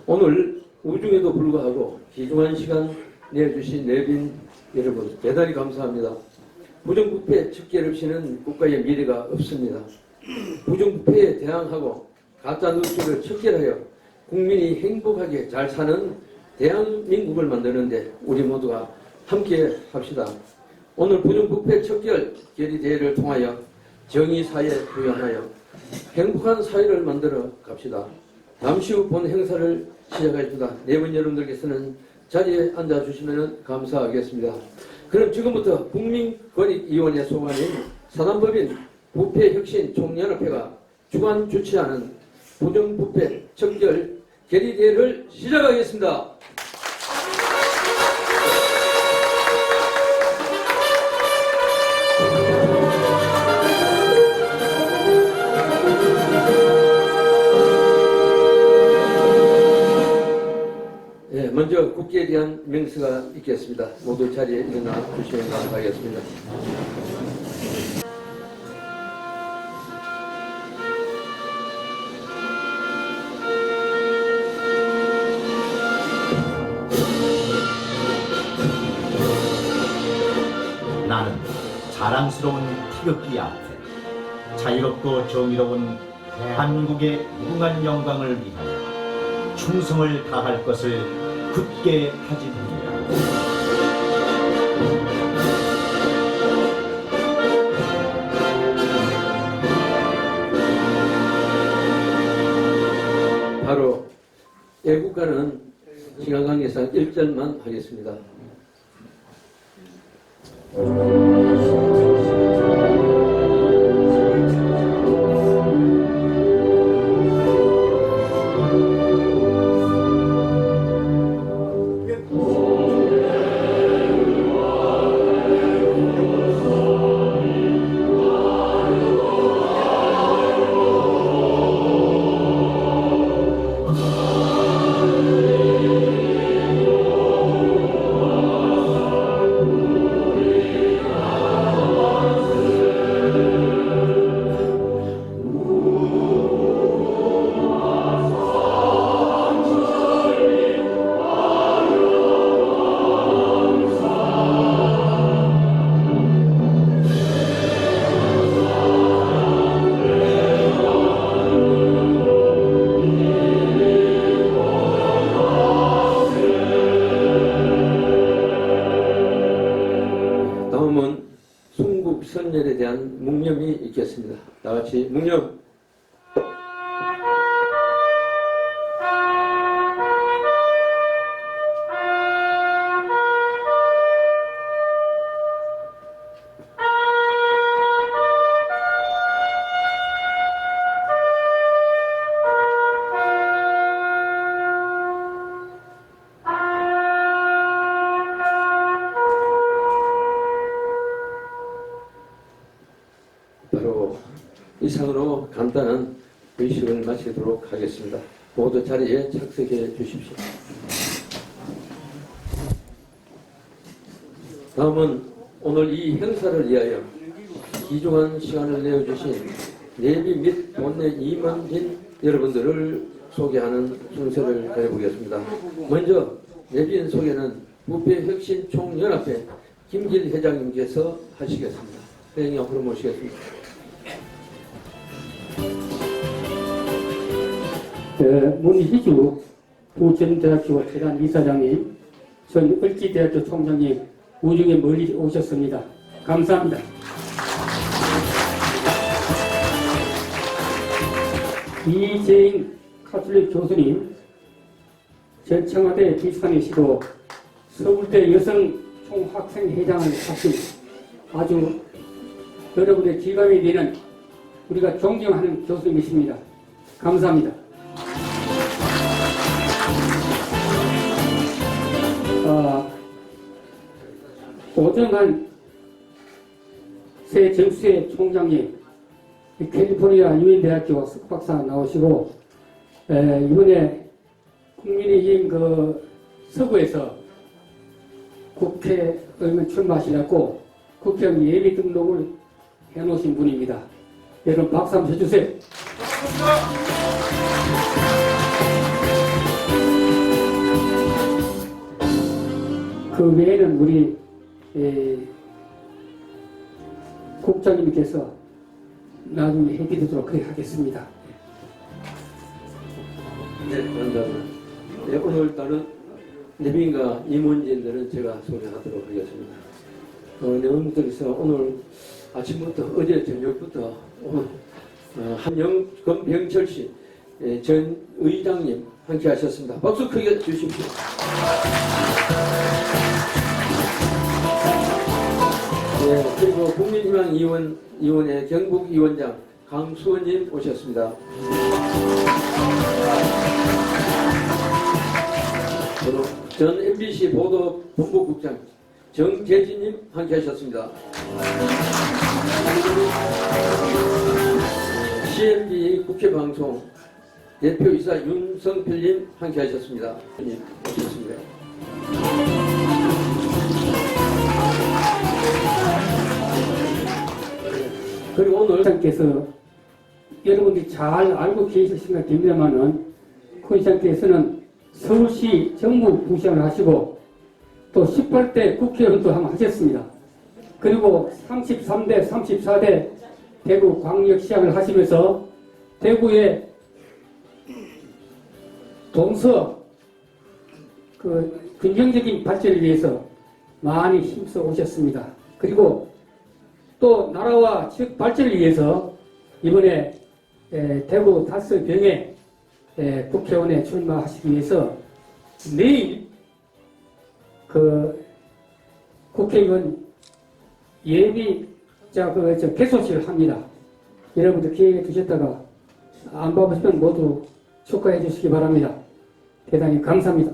오늘 우중에도 불구하고 귀중한 시간 내주신 내빈 여러분 대단히 감사합니다. 부정부패 척결 없이는 국가의 미래가 없습니다. 부정부패에 대항하고 가짜뉴스를 척결하여 국민이 행복하게 잘 사는 대한민국을 만드는데 우리 모두가 함께 합시다. 오늘 부정부패 척결 결의대회를 통하여 정의사회 구현하여 행복한 사회를 만들어 갑시다. 잠시 후 본 행사를 시작하겠습니다. 네 분 여러분들께서는 자리에 앉아주시면 감사하겠습니다. 그럼 지금부터 국민권익위원회 소관인 사단법인 부패혁신총연합회가 주관 주최하는 부정부패 척결 결의대회를 시작하겠습니다. 먼저 국기에 대한 명사가 있겠습니다. 모두 자리에 일어나 주시면 감사하겠습니다. 나는 자랑스러운 태극기 앞에 자유롭고 정의로운 대한민국의 무궁한 영광을 위하여 충성을 다할 것을 굳게 다짐합니다. 바로 애국가는 시간 관계상 1절만 하겠습니다. 다음은 순국선열에 대한 묵념이 있겠습니다. 다같이 묵념. 바로 이상으로 간단한 의식을 마치도록 하겠습니다. 모두 자리에 착석해 주십시오. 다음은 오늘 이 행사를 위하여 귀중한 시간을 내어주신 내비 및 본내 임원진 여러분들을 소개하는 순서를 해보겠습니다. 먼저 내빈 소개는 부패혁신총연합회 김길 회장님께서 하시겠습니다. 회장님 앞으로 모시겠습니다. 문희주 부전대학교 대단 이사장님, 전 을지대학교 총장님 우중에 멀리 오셨습니다. 감사합니다. 이재인 카톨릭 교수님, 전 청와대 비상의시도 서울대 여성 총학생회장을 하신 아주 여러분의 기감이 되는 우리가 존경하는 교수님이십니다. 감사합니다. 오정환 새 정수의 총장님, 캘리포니아 유인대학교 석박사 나오시고 이번에 국민의힘 서구에서 국회의원 출마하시려고 국회의원 예비 등록을 해놓으신 분입니다. 여러분 박수 한번 쳐주세요. 그 외에는 우리 국장님께서 나중에 해드리도록 하겠습니다. 네, 감사합니다. 네, 오늘따른 내빈과 임원진들은 제가 소개하도록 하겠습니다. 내원들에서 오늘 아침부터 어제 저녁부터 오늘 한영검병철 씨 전 의장님 함께 하셨습니다. 박수 크게 주십시오. 네, 그리고 국민희망위원회 경북위원장 강수원님 오셨습니다. 전 MBC 보도본부국장 정재진님 함께 하셨습니다. CMB 국회방송 대표이사 윤성필님 함께 하셨습니다. 오셨습니다. 그리고 오늘 장께서 여러분들이 잘 알고 계실 생각됩니다만은 권장께서는 서울시 정무부시장을 하시고 또 18대 국회의원도 한번 하셨습니다. 그리고 33대, 34대 대구 광역시장을 하시면서 대구의 동서 긍정적인 발전을 위해서 많이 힘써 오셨습니다. 그리고 또 나라와 지역 발전을 위해서 이번에 대구 다스병에 국회의원에 출마하시기 위해서 내일 국회의원 예비자 개소식을 합니다. 여러분들 기회에 두셨다가 안 봐보시면 모두 축하해 주시기 바랍니다. 대단히 감사합니다.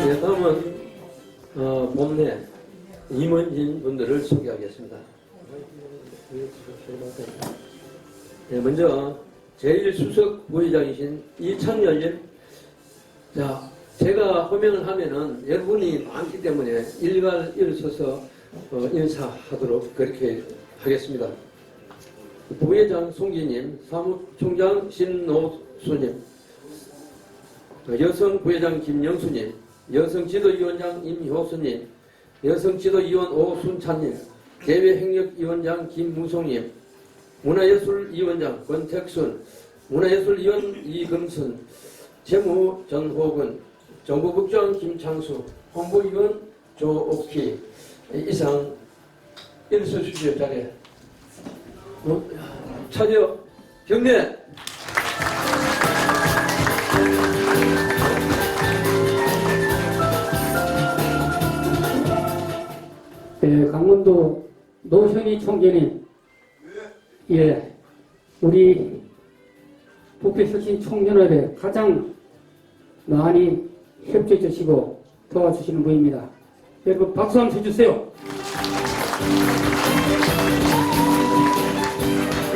네, 다음은 본내 임원진 분들을 소개하겠습니다. 네, 먼저 제1수석 부회장이신 이창열님. 자, 제가 호명을 하면은 여러분이 많기 때문에 일서서 인사하도록 그렇게 하겠습니다. 부회장 송기님, 사무총장 신노수님, 여성부회장 김영수님, 여성지도위원장 임효수님, 여성지도위원 오순찬님, 대외행력위원장 김무송님, 문화예술위원장 권택순, 문화예술위원 이금순, 재무 전호근, 정보국장 김창수, 홍보위원 조옥희. 이상 일서주시오 자리에 차려 경례. 강원도 노현희 총재님, 우리 부패혁신 총연합에 가장 많이 협조해 주시고 도와주시는 분입니다. 여러분 박수 한번 쳐주세요.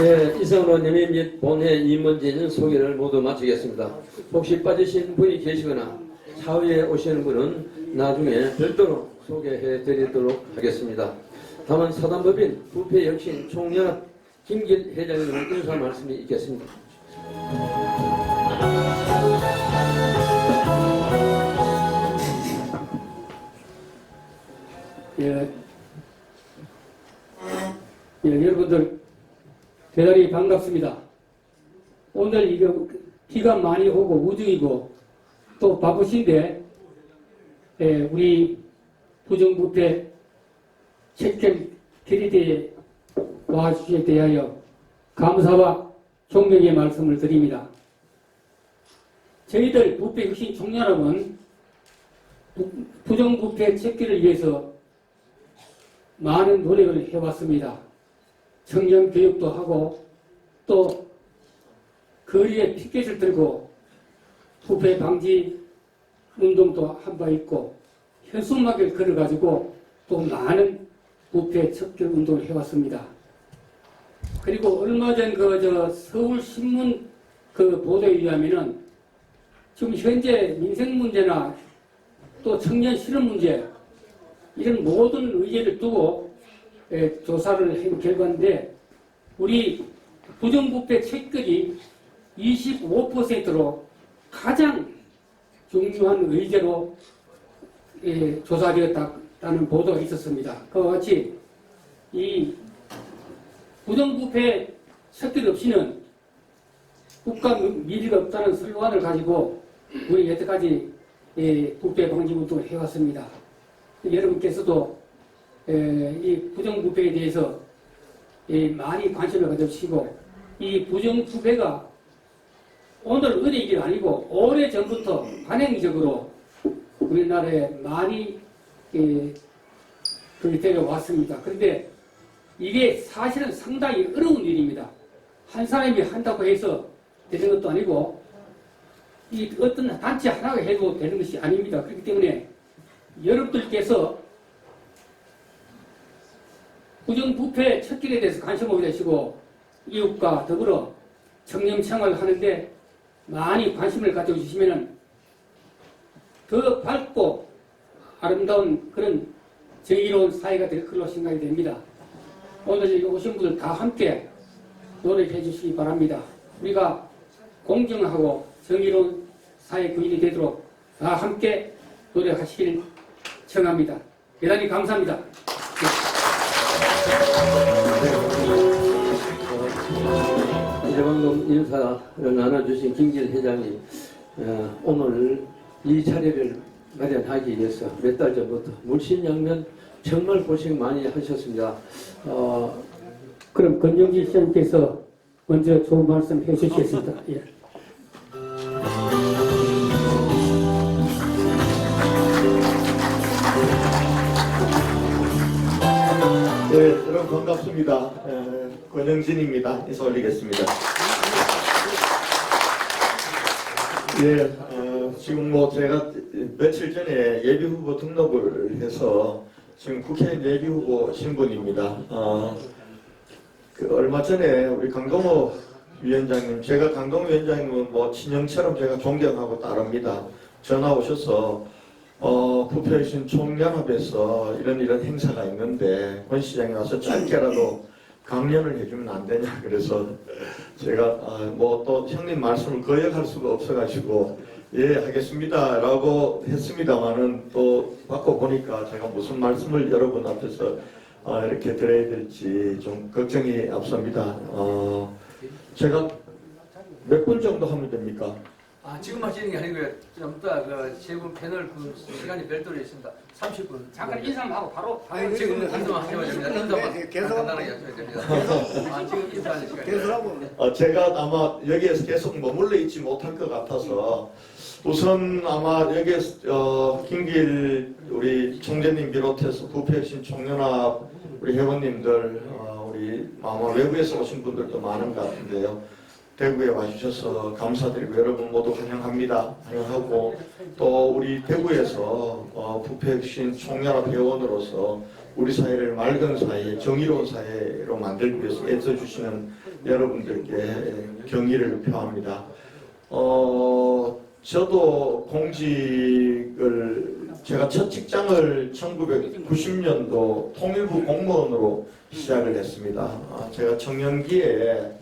예, 이상으로 님의 및 본회 임원진 소개를 모두 마치겠습니다. 혹시 빠지신 분이 계시거나 사회에 오시는 분은 나중에 별도로 소개해 드리도록 하겠습니다. 다만 사단법인 부패혁신 총연합 김길 회장님의 인사 말씀이 있겠습니다. 여러분들 대단히 반갑습니다. 오늘 이거 비가 많이 오고 우중이고 또 바쁘신데 우리 부정부패 책임 결의대에 와주시에 대하여 감사와 존경의 말씀을 드립니다. 저희들 부패혁신 총연합은 부정부패 척결을 위해서 많은 노력을 해왔습니다. 청년 교육도 하고 또 거리에 피켓을 들고 부패 방지 운동도 한 바 있고 현수막을 걸어가지고 또 많은 부패 척결 운동을 해왔습니다. 그리고 얼마 전 서울신문 보도에 의하면은 지금 현재 민생 문제나 또 청년 실업 문제 이런 모든 의제를 두고 조사를 한 결과인데 우리 부정부패 척결이 25%로 가장 중요한 의제로 조사되었다는 보도가 있었습니다. 그와 같이 이 부정부패 섞일 없이는 국가 미래가 없다는 슬로건을 가지고 우리 여태까지 부패 방지 운동을 해왔습니다. 여러분께서도 이 부정부패에 대해서 많이 관심을 가져주시고 이 부정부패가 오늘 어제 일이 아니고 오래전부터 관행적으로 우리나라에 많이 되어 왔습니다. 그런데 이게 사실은 상당히 어려운 일입니다. 한 사람이 한다고 해서 되는 것도 아니고 이 어떤 단체 하나가 해도 되는 것이 아닙니다. 그렇기 때문에 여러분들께서 부정부패 척결에 대해서 관심을 가지시고 이웃과 더불어 청렴생활을 하는데 많이 관심을 가져주시면 더 밝고 아름다운 그런 정의로운 사회가 될 걸로 생각이 됩니다. 오늘 여기 오신 분들 다 함께 노력해 주시기 바랍니다. 우리가 공정하고 정의로운 사회 구인이 되도록 다 함께 노력하시길 청합니다. 대단히 감사합니다. 이제 방금 인사를 나눠주신 김길 회장님, 오늘 이 자리를 마련하기 위해서 몇 달 전부터 물심양면 정말 고생 많이 하셨습니다. 그럼 권영진 시장님께서 먼저 좋은 말씀 해주시겠습니다. 예. 네, 여러분 반갑습니다. 권영진입니다. 인사 올리겠습니다. 예, 지금 뭐 제가 며칠 전에 예비후보 등록을 해서 지금 국회의원 예비후보 신분입니다. 얼마 전에 우리 강동호 위원장님, 제가 강동호 위원장님은 뭐 친형처럼 제가 존경하고 따릅니다. 전화 오셔서 부패신 총연합에서 이런 행사가 있는데 권 시장이 와서 짧게라도 강연을 해주면 안 되냐 그래서 제가 뭐 또 형님 말씀을 거역할 수가 없어가지고 예 하겠습니다 라고 했습니다만은 또 받고 보니까 제가 무슨 말씀을 여러분 앞에서 이렇게 드려야 될지 좀 걱정이 앞섭니다. 제가 몇 분 정도 하면 됩니까? 지금 하시는 게 아니고요. 좀 이따 세분 패널 시간이 별도로 있습니다. 30분. 잠깐 인사만 하고 바로 지금 인사만 하셔야 됩니다. 인사만 간단하게 하셔야 됩니다. 지금 인사하는 시간이에요. 제가 아마 여기에서 계속 머물러 있지 못할 것 같아서 우선 아마 여기에서 김길 우리 총재님 비롯해서 부패신 총연합 우리 회원님들 우리 아마 외부에서 오신 분들도 많은 것 같은데요. 대구에 와주셔서 감사드리고 여러분 모두 환영합니다. 환영하고 또 우리 대구에서 부패신 총연합 회원으로서 우리 사회를 맑은 사회, 정의로운 사회로 만들기 위해서 애써주시는 여러분들께 경의를 표합니다. 저도 공직을 제가 첫 직장을 1990년도 통일부 공무원으로 시작을 했습니다. 제가 청년기에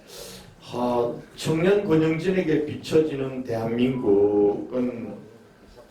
청년 권영진에게 비춰지는 대한민국은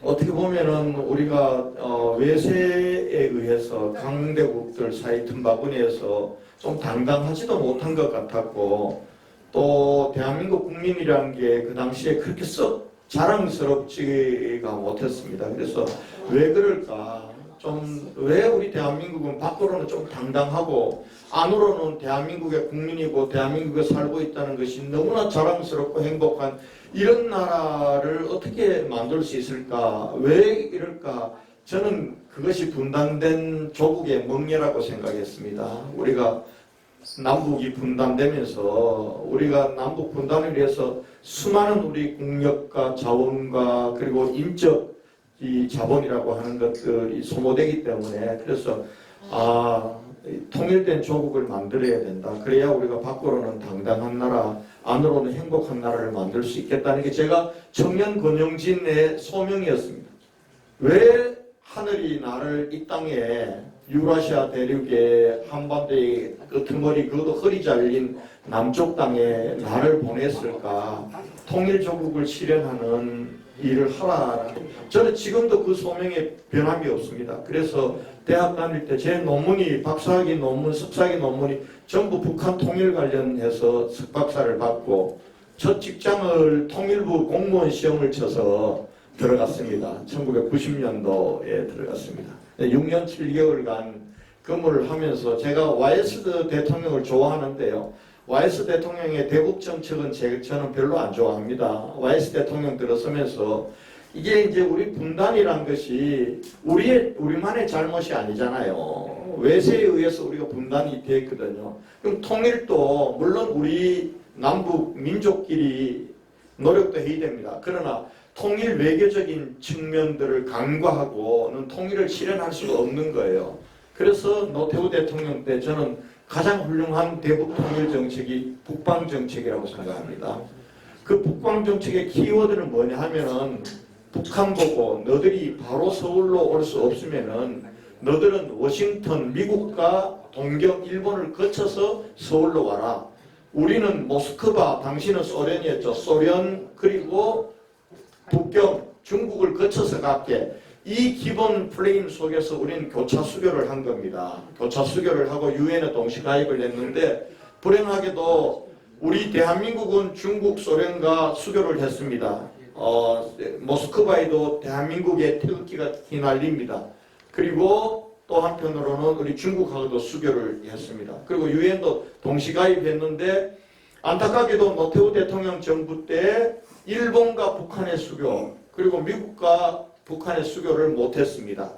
어떻게 보면은 우리가 외세에 의해서 강대국들 사이 틈바구니에서 좀 당당하지도 못한 것 같았고 또 대한민국 국민이란 게 그 당시에 그렇게 썩 자랑스럽지가 못했습니다. 그래서 왜 그럴까? 좀 왜 우리 대한민국은 밖으로는 좀 당당하고 안으로는 대한민국의 국민이고 대한민국에 살고 있다는 것이 너무나 자랑스럽고 행복한 이런 나라를 어떻게 만들 수 있을까? 왜 이럴까? 저는 그것이 분단된 조국의 멍해라고 생각했습니다. 우리가 남북이 분단되면서 우리가 남북 분단을 위해서 수많은 우리 국력과 자원과 그리고 인적 이 자본이라고 하는 것들이 소모되기 때문에 그래서 통일된 조국을 만들어야 된다. 그래야 우리가 밖으로는 당당한 나라, 안으로는 행복한 나라를 만들 수 있겠다는 게 제가 청년 권영진의 소명이었습니다. 왜 하늘이 나를 이 땅에 유라시아 대륙에 한반도의 끄트머리 그것도 허리 잘린 남쪽 땅에 나를 보냈을까? 통일조국을 실현하는 일을 하라. 저는 지금도 그 소명에 변함이 없습니다. 그래서 대학 다닐 때 제 논문이 박사학위 논문, 석사학위 논문이 전부 북한 통일 관련해서 석박사를 받고 첫 직장을 통일부 공무원 시험을 쳐서 들어갔습니다. 1990년도에 들어갔습니다. 6년 7개월간 근무를 하면서 제가 YS 대통령을 좋아하는데요. YS 대통령의 대북 정책은 저는 별로 안 좋아합니다. YS 대통령 들어서면서 이게 이제 우리 분단이란 것이 우리만의 잘못이 아니잖아요. 외세에 의해서 우리가 분단이 됐거든요. 그럼 통일도 물론 우리 남북 민족끼리 노력도 해야 됩니다. 그러나 통일 외교적인 측면들을 간과하고는 통일을 실현할 수가 없는 거예요. 그래서 노태우 대통령 때 저는 가장 훌륭한 대북 통일 정책이 북방 정책이라고 생각합니다. 그 북방 정책의 키워드는 뭐냐 하면은 북한 보고 너희들이 바로 서울로 올 수 없으면은 너희들은 워싱턴, 미국과 동경, 일본을 거쳐서 서울로 와라. 우리는 모스크바, 당신은 소련이었죠. 소련 그리고 북경, 중국을 거쳐서 갈게. 이 기본 프레임 속에서 우리는 교차 수교를 한 겁니다. 교차 수교를 하고 유엔에 동시 가입을 했는데 불행하게도 우리 대한민국은 중국, 소련과 수교를 했습니다. 모스크바에도 대한민국의 태극기가 휘날립니다. 그리고 또 한편으로는 우리 중국하고도 수교를 했습니다. 그리고 유엔도 동시 가입했는데 안타깝게도 노태우 대통령 정부 때 일본과 북한의 수교 그리고 미국과 북한의 수교를 못했습니다.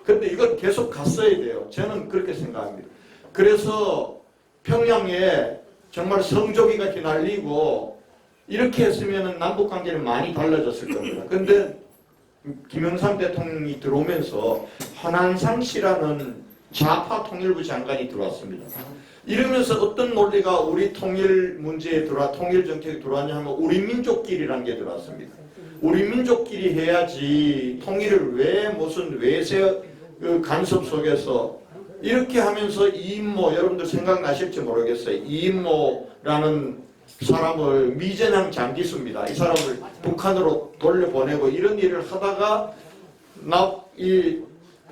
그런데 이건 계속 갔어야 돼요. 저는 그렇게 생각합니다. 그래서 평양에 정말 성조기가 휘날리고 이렇게 했으면 남북관계는 많이 달라졌을 겁니다. 그런데 김영삼 대통령이 들어오면서 허난상 씨라는 좌파 통일부 장관이 들어왔습니다. 이러면서 어떤 논리가 우리 통일 문제에 통일 정책에 들어왔냐 하면 우리 민족끼리라는 게 들어왔습니다. 우리 민족끼리 해야지 통일을 왜 무슨 외세 간섭 속에서 이렇게 하면서 이인모 여러분들 생각나실지 모르겠어요. 이인모라는 사람을 미전향 장기수입니다. 이 사람을 북한으로 돌려보내고 이런 일을 하다가 이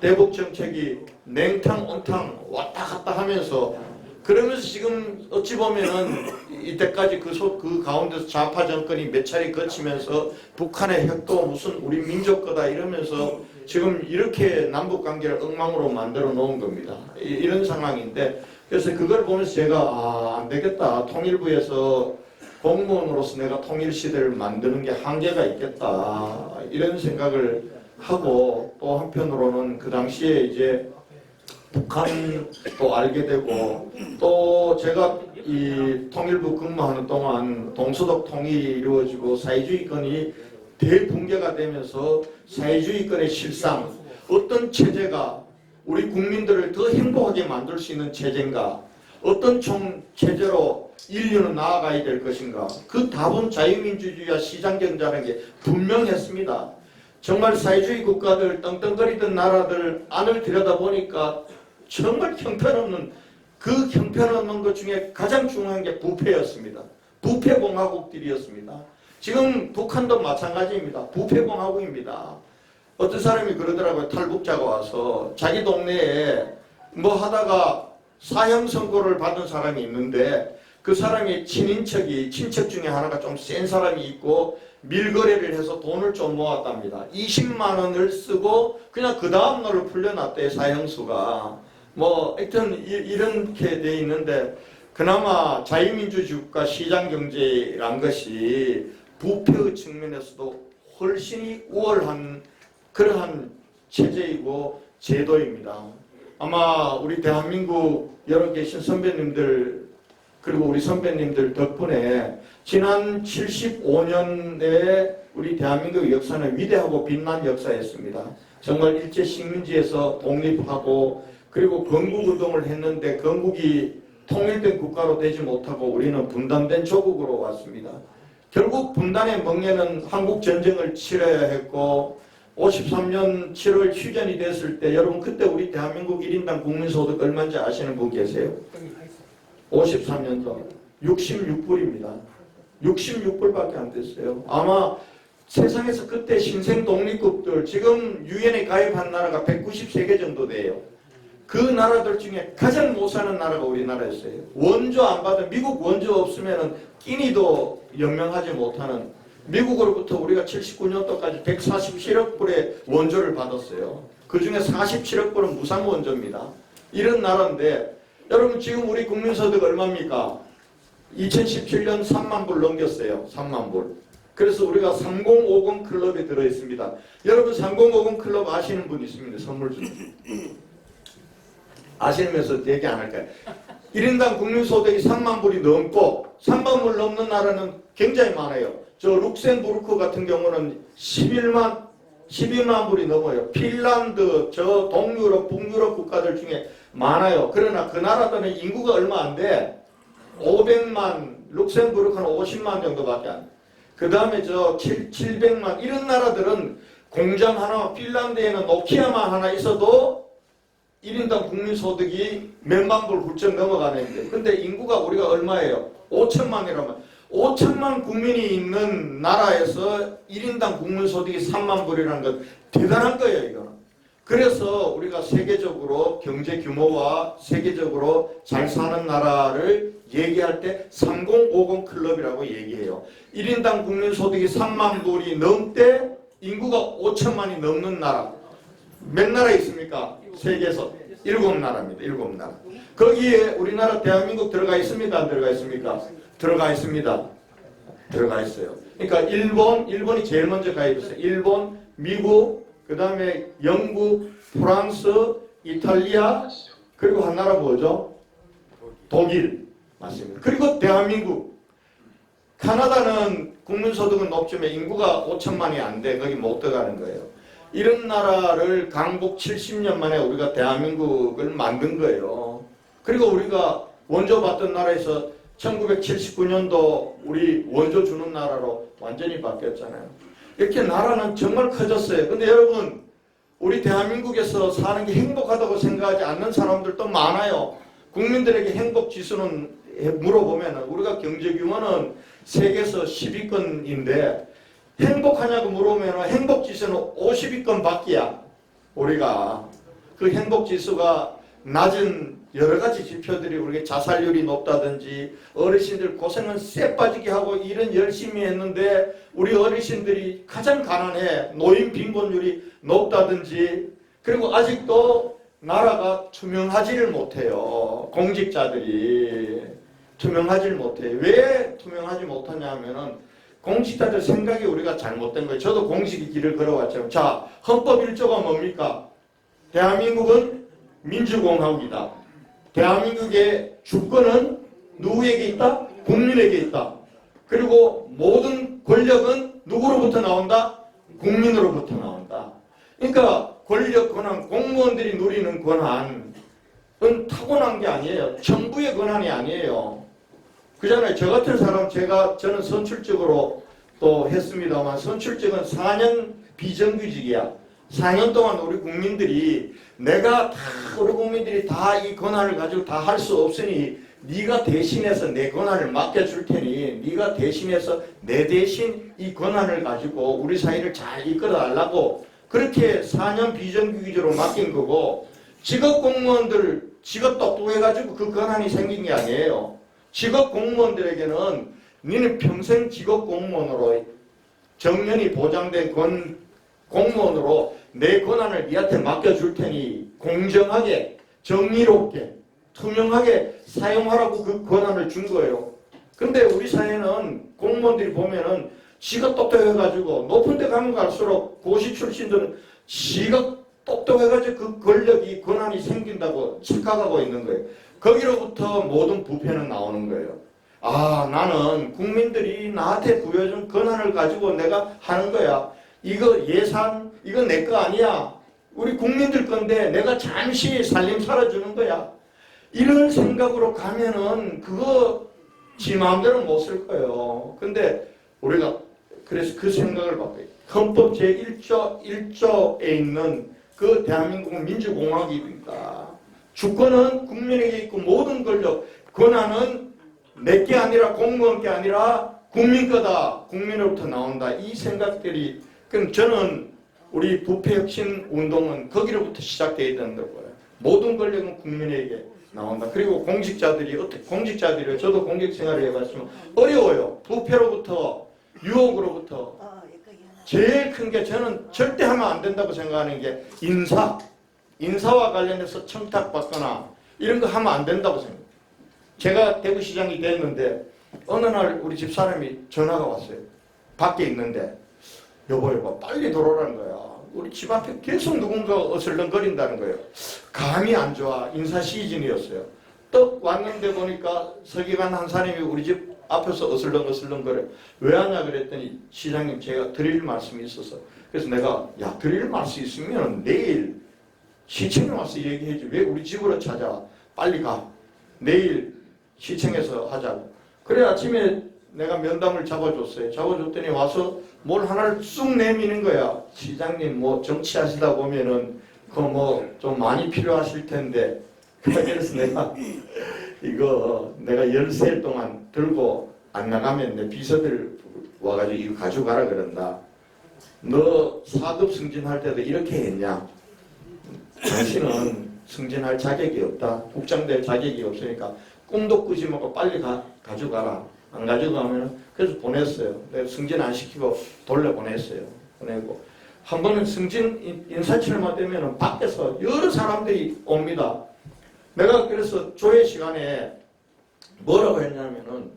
대북 정책이 냉탕 온탕 왔다 갔다 하면서 그러면서 지금 어찌 보면은 이때까지 그 가운데서 좌파 정권이 몇 차례 거치면서 북한의 핵도 무슨 우리 민족 거다 이러면서 지금 이렇게 남북 관계를 엉망으로 만들어 놓은 겁니다. 이런 상황인데 그래서 그걸 보면서 제가 안 되겠다. 통일부에서 공무원으로서 내가 통일 시대를 만드는 게 한계가 있겠다. 이런 생각을 하고 또 한편으로는 그 당시에 이제 북한도 알게 되고 또 제가 이 통일부 근무하는 동안 동서독 통일이 이루어지고 사회주의권이 대붕괴가 되면서 사회주의권의 실상 어떤 체제가 우리 국민들을 더 행복하게 만들 수 있는 체제인가 어떤 체제로 인류는 나아가야 될 것인가 그 답은 자유민주주의와 시장경제라는 게 분명했습니다. 정말 사회주의 국가들 떵떵거리던 나라들 안을 들여다보니까 정말 형편없는 그 형편없는 것 중에 가장 중요한 게 부패였습니다. 부패공화국들이었습니다. 지금 북한도 마찬가지입니다. 부패공화국입니다. 어떤 사람이 그러더라고요. 탈북자가 와서 자기 동네에 뭐 하다가 사형 선고를 받은 사람이 있는데 그 사람이 친척 중에 하나가 좀 센 사람이 있고 밀거래를 해서 돈을 좀 모았답니다. 20만 원을 쓰고 그냥 그 다음 날로 풀려났대요. 사형수가. 뭐 하여튼 이렇게 돼 있는데 그나마 자유민주주의국가 시장경제란 것이 부패의 측면에서도 훨씬 우월한 그러한 체제이고 제도입니다. 아마 우리 대한민국 여러 계신 선배님들 그리고 우리 선배님들 덕분에 지난 75년의 우리 대한민국 역사는 위대하고 빛난 역사였습니다. 정말 일제식민지에서 독립하고 그리고 건국운동을 했는데 건국이 통일된 국가로 되지 못하고 우리는 분단된 조국으로 왔습니다. 결국 분단의 멍에는 한국전쟁을 치러야 했고 53년 7월 휴전이 됐을 때 여러분 그때 우리 대한민국 1인당 국민소득 얼마인지 아시는 분 계세요? 53년도 66불입니다. 66불밖에 안 됐어요. 아마 세상에서 그때 신생 독립국들 지금 유엔에 가입한 나라가 193개 정도 돼요. 그 나라들 중에 가장 못 사는 나라가 우리나라였어요. 원조 안 받은 미국 원조 없으면 끼니도 연명하지 못하는 미국으로부터 우리가 79년도까지 147억 불의 원조를 받았어요. 그 중에 47억 불은 무상 원조입니다. 이런 나라인데 여러분 지금 우리 국민소득 얼마입니까? 2017년 3만 불 넘겼어요. 3만 불. 그래서 우리가 3050 클럽에 들어있습니다. 여러분 3050 클럽 아시는 분 있습니다. 선물 좀. 아시면서 얘기 안 할까요? 1인당 국민소득이 3만 불이 넘고 3만 불 넘는 나라는 굉장히 많아요. 저 룩셈부르크 같은 경우는 11만 불이 넘어요. 핀란드, 저 동유럽, 북유럽 국가들 중에 많아요. 그러나 그 나라들은 인구가 얼마 안 돼. 500만, 룩셈부르크는 50만 정도밖에 안 돼. 그 다음에 저 700만 이런 나라들은 공장 하나, 핀란드에는 노키아만 하나 있어도 1인당 국민소득이 몇만 불 훌쩍 넘어가는데 근데 인구가 우리가 얼마예요? 5천만이라면 5천만 국민이 있는 나라에서 1인당 국민소득이 3만 불이라는 건 대단한 거예요. 이거는. 그래서 우리가 세계적으로 경제 규모와 세계적으로 잘 사는 나라를 얘기할 때 3050 클럽이라고 얘기해요. 1인당 국민소득이 3만 불이 넘때 인구가 5천만이 넘는 나라 몇 나라 있습니까? 세계에서 7나라입니다. 7나라. 거기에 우리나라 대한민국 들어가 있습니다? 안 들어가 있습니까? 들어가 있습니다. 들어가 있어요. 그러니까 일본이 제일 먼저 가입했어요. 일본, 미국, 그 다음에 영국, 프랑스, 이탈리아, 그리고 한 나라 뭐죠? 독일. 맞습니다. 그리고 대한민국. 카나다는 국민소득은 높지만 인구가 5천만이 안 돼. 거기 못 들어가는 거예요. 이런 나라를 강복 70년 만에 우리가 대한민국을 만든 거예요. 그리고 우리가 원조 받던 나라에서 1979년도 우리 원조 주는 나라로 완전히 바뀌었잖아요. 이렇게 나라는 정말 커졌어요. 근데 여러분 우리 대한민국에서 사는 게 행복하다고 생각하지 않는 사람들도 많아요. 국민들에게 행복 지수는 물어보면 우리가 경제 규모는 세계에서 10위권인데 행복하냐고 물어보면 행복지수는 50위권 밖이야. 우리가 그 행복지수가 낮은 여러 가지 지표들이 우리가 자살률이 높다든지 어르신들 고생은 쎄 빠지게 하고 일은 열심히 했는데 우리 어르신들이 가장 가난해. 노인 빈곤율이 높다든지 그리고 아직도 나라가 투명하지를 못해요. 공직자들이 투명하지를 못해요. 왜 투명하지 못하냐 하면은 공직자들 생각이 우리가 잘못된 거예요. 저도 공직의 길을 걸어왔죠. 자, 헌법 1조가 뭡니까? 대한민국은 민주공화국이다. 대한민국의 주권은 누구에게 있다? 국민에게 있다. 그리고 모든 권력은 누구로부터 나온다? 국민으로부터 나온다. 그러니까 권력 권한, 공무원들이 누리는 권한은 타고난 게 아니에요. 정부의 권한이 아니에요. 그잖아요. 저 같은 사람 저는 선출직으로 또 했습니다만 선출직은 4년 비정규직이야. 4년 동안 우리 국민들이 내가 다 우리 국민들이 다 이 권한을 가지고 다 할 수 없으니 네가 대신해서 내 권한을 맡겨줄 테니 네가 대신해서 내 대신 이 권한을 가지고 우리 사회를 잘 이끌어달라고 그렇게 4년 비정규직으로 맡긴 거고 직업 공무원들 직업 똑똑해가지고 그 권한이 생긴 게 아니에요. 직업 공무원들에게는 너는 평생 직업 공무원으로 정년이 보장된 공무원으로 내 권한을 네한테 맡겨줄 테니 공정하게 정의롭게 투명하게 사용하라고 그 권한을 준 거예요. 근데 우리 사회는 공무원들이 보면은 지가 똑똑해가지고 높은 데 가면 갈수록 고시 출신들은 지가 똑똑해가지고 그 권력이 권한이 생긴다고 착각하고 있는 거예요. 거기로부터 모든 부패는 나오는 거예요. 아, 나는 국민들이 나한테 부여준 권한을 가지고 내가 하는 거야. 이거 예산, 이거 내 거 아니야. 우리 국민들 건데 내가 잠시 살림 살아주는 거야. 이런 생각으로 가면은 그거 지 마음대로 못 쓸 거예요. 근데 우리가 그래서 그 생각을 바꿔요. 헌법 제1조에 있는 그 대한민국은 민주공화국입니다. 주권은 국민에게 있고 모든 권력, 권한은 내게 아니라 공무원께 아니라 국민 거다, 국민으로부터 나온다, 이 생각들이, 그럼 저는 우리 부패혁신 운동은 거기로부터 시작되어야 된다고 봐요. 모든 권력은 국민에게 나온다. 그리고 공직자들이 저도 공직 생활을 해봤지만 어려워요. 부패로부터, 유혹으로부터. 제일 큰 게 저는 절대 하면 안 된다고 생각하는 게 인사와 관련해서 청탁받거나 이런 거 하면 안 된다고 생각해요. 제가 대구시장이 됐는데 어느 날 우리 집사람이 전화가 왔어요. 밖에 있는데 여보 빨리 들어오라는 거야. 우리 집 앞에 계속 누군가가 어슬렁거린다는 거예요. 감이 안 좋아. 인사 시즌이었어요. 떡 왔는데 보니까 서기관 한 사람이 우리 집 앞에서 어슬렁거려요. 왜 하냐 그랬더니 시장님 제가 드릴 말씀이 있어서. 그래서 내가 야 드릴 말씀이 있으면 내일 시청에 와서 얘기해줘. 왜 우리 집으로 찾아. 빨리 가. 내일 시청에서 하자고. 그래 아침에 내가 면담을 잡아줬어요. 잡아줬더니 와서 뭘 하나를 쑥 내미는 거야. 시장님 뭐 정치하시다 보면은 그 뭐 좀 많이 필요하실 텐데. 그래서 내가 이거 내가 13일 동안 들고 안 나가면 내 비서들 와가지고 이거 가져가라 그런다. 너 4급 승진할 때도 이렇게 했냐? 당신은 승진할 자격이 없다. 국장될 자격이 없으니까 꿈도 꾸지 말고 빨리 가져가라. 안 가져가면 그래서 보냈어요. 내가 승진 안 시키고 돌려보냈어요. 보내고 한 번은 승진 인사철만 되면 밖에서 여러 사람들이 옵니다. 내가 그래서 조회 시간에 뭐라고 했냐면은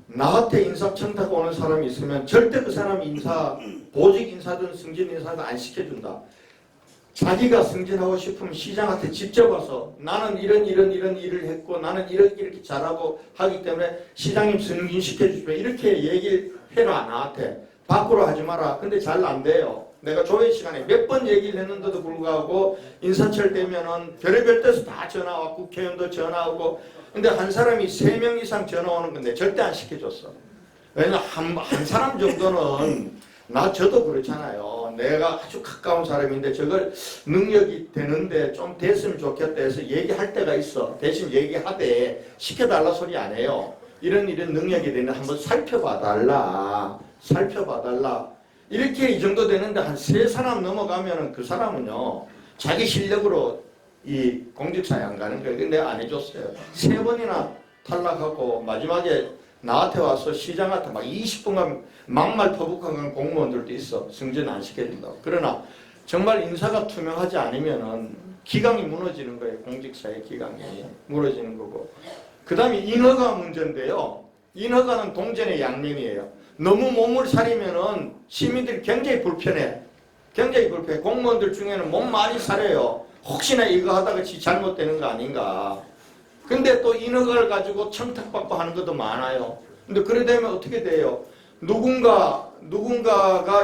나한테 인사 청탁 오는 사람이 있으면 절대 그 사람이 보직 인사든 승진 인사든 안 시켜준다. 자기가 승진하고 싶으면 시장한테 직접 와서 나는 이런 일을 했고 나는 이렇게 잘하고 하기 때문에 시장님 승진시켜주십시오. 이렇게 얘기를 해라 나한테. 밖으로 하지 마라. 근데 잘 안 돼요. 내가 조회 시간에 몇 번 얘기를 했는데도 불구하고 인사철 되면은 별의별 데서 다 전화와 국회의원도 전화오고 근데 한 사람이 3명 이상 전화 오는 건데 절대 안 시켜줬어. 왜냐면 한 사람 정도는 저도 그렇잖아요. 내가 아주 가까운 사람인데 저걸 능력이 되는데 좀 됐으면 좋겠다 해서 얘기할 때가 있어. 대신 얘기하되 시켜달라 소리 안 해요. 이런 능력이 되는데 한번 살펴봐 달라. 이렇게 이 정도 되는데 한 3사람 넘어가면은 그 사람은요 자기 실력으로 이 공직사에 안 가는 거예요. 근데 내가 안 해줬어요. 3번이나 탈락하고 마지막에 나한테 와서 시장한테 막 20분간 막말 퍼붓한 공무원들도 있어. 승진 안 시켜준다고. 그러나 정말 인사가 투명하지 않으면은 기강이 무너지는 거예요. 공직사의 기강이 무너지는 거고. 그 다음에 인허가 문제인데요. 인허가는 동전의 양면이에요. 너무 몸을 사리면은 시민들이 굉장히 불편해. 공무원들 중에는 몸 많이 사려요. 혹시나 이거 하다가 잘못되는 거 아닌가. 근데 또 인허가를 가지고 청탁받고 하는 것도 많아요. 근데 그래 되면 어떻게 돼요? 누군가가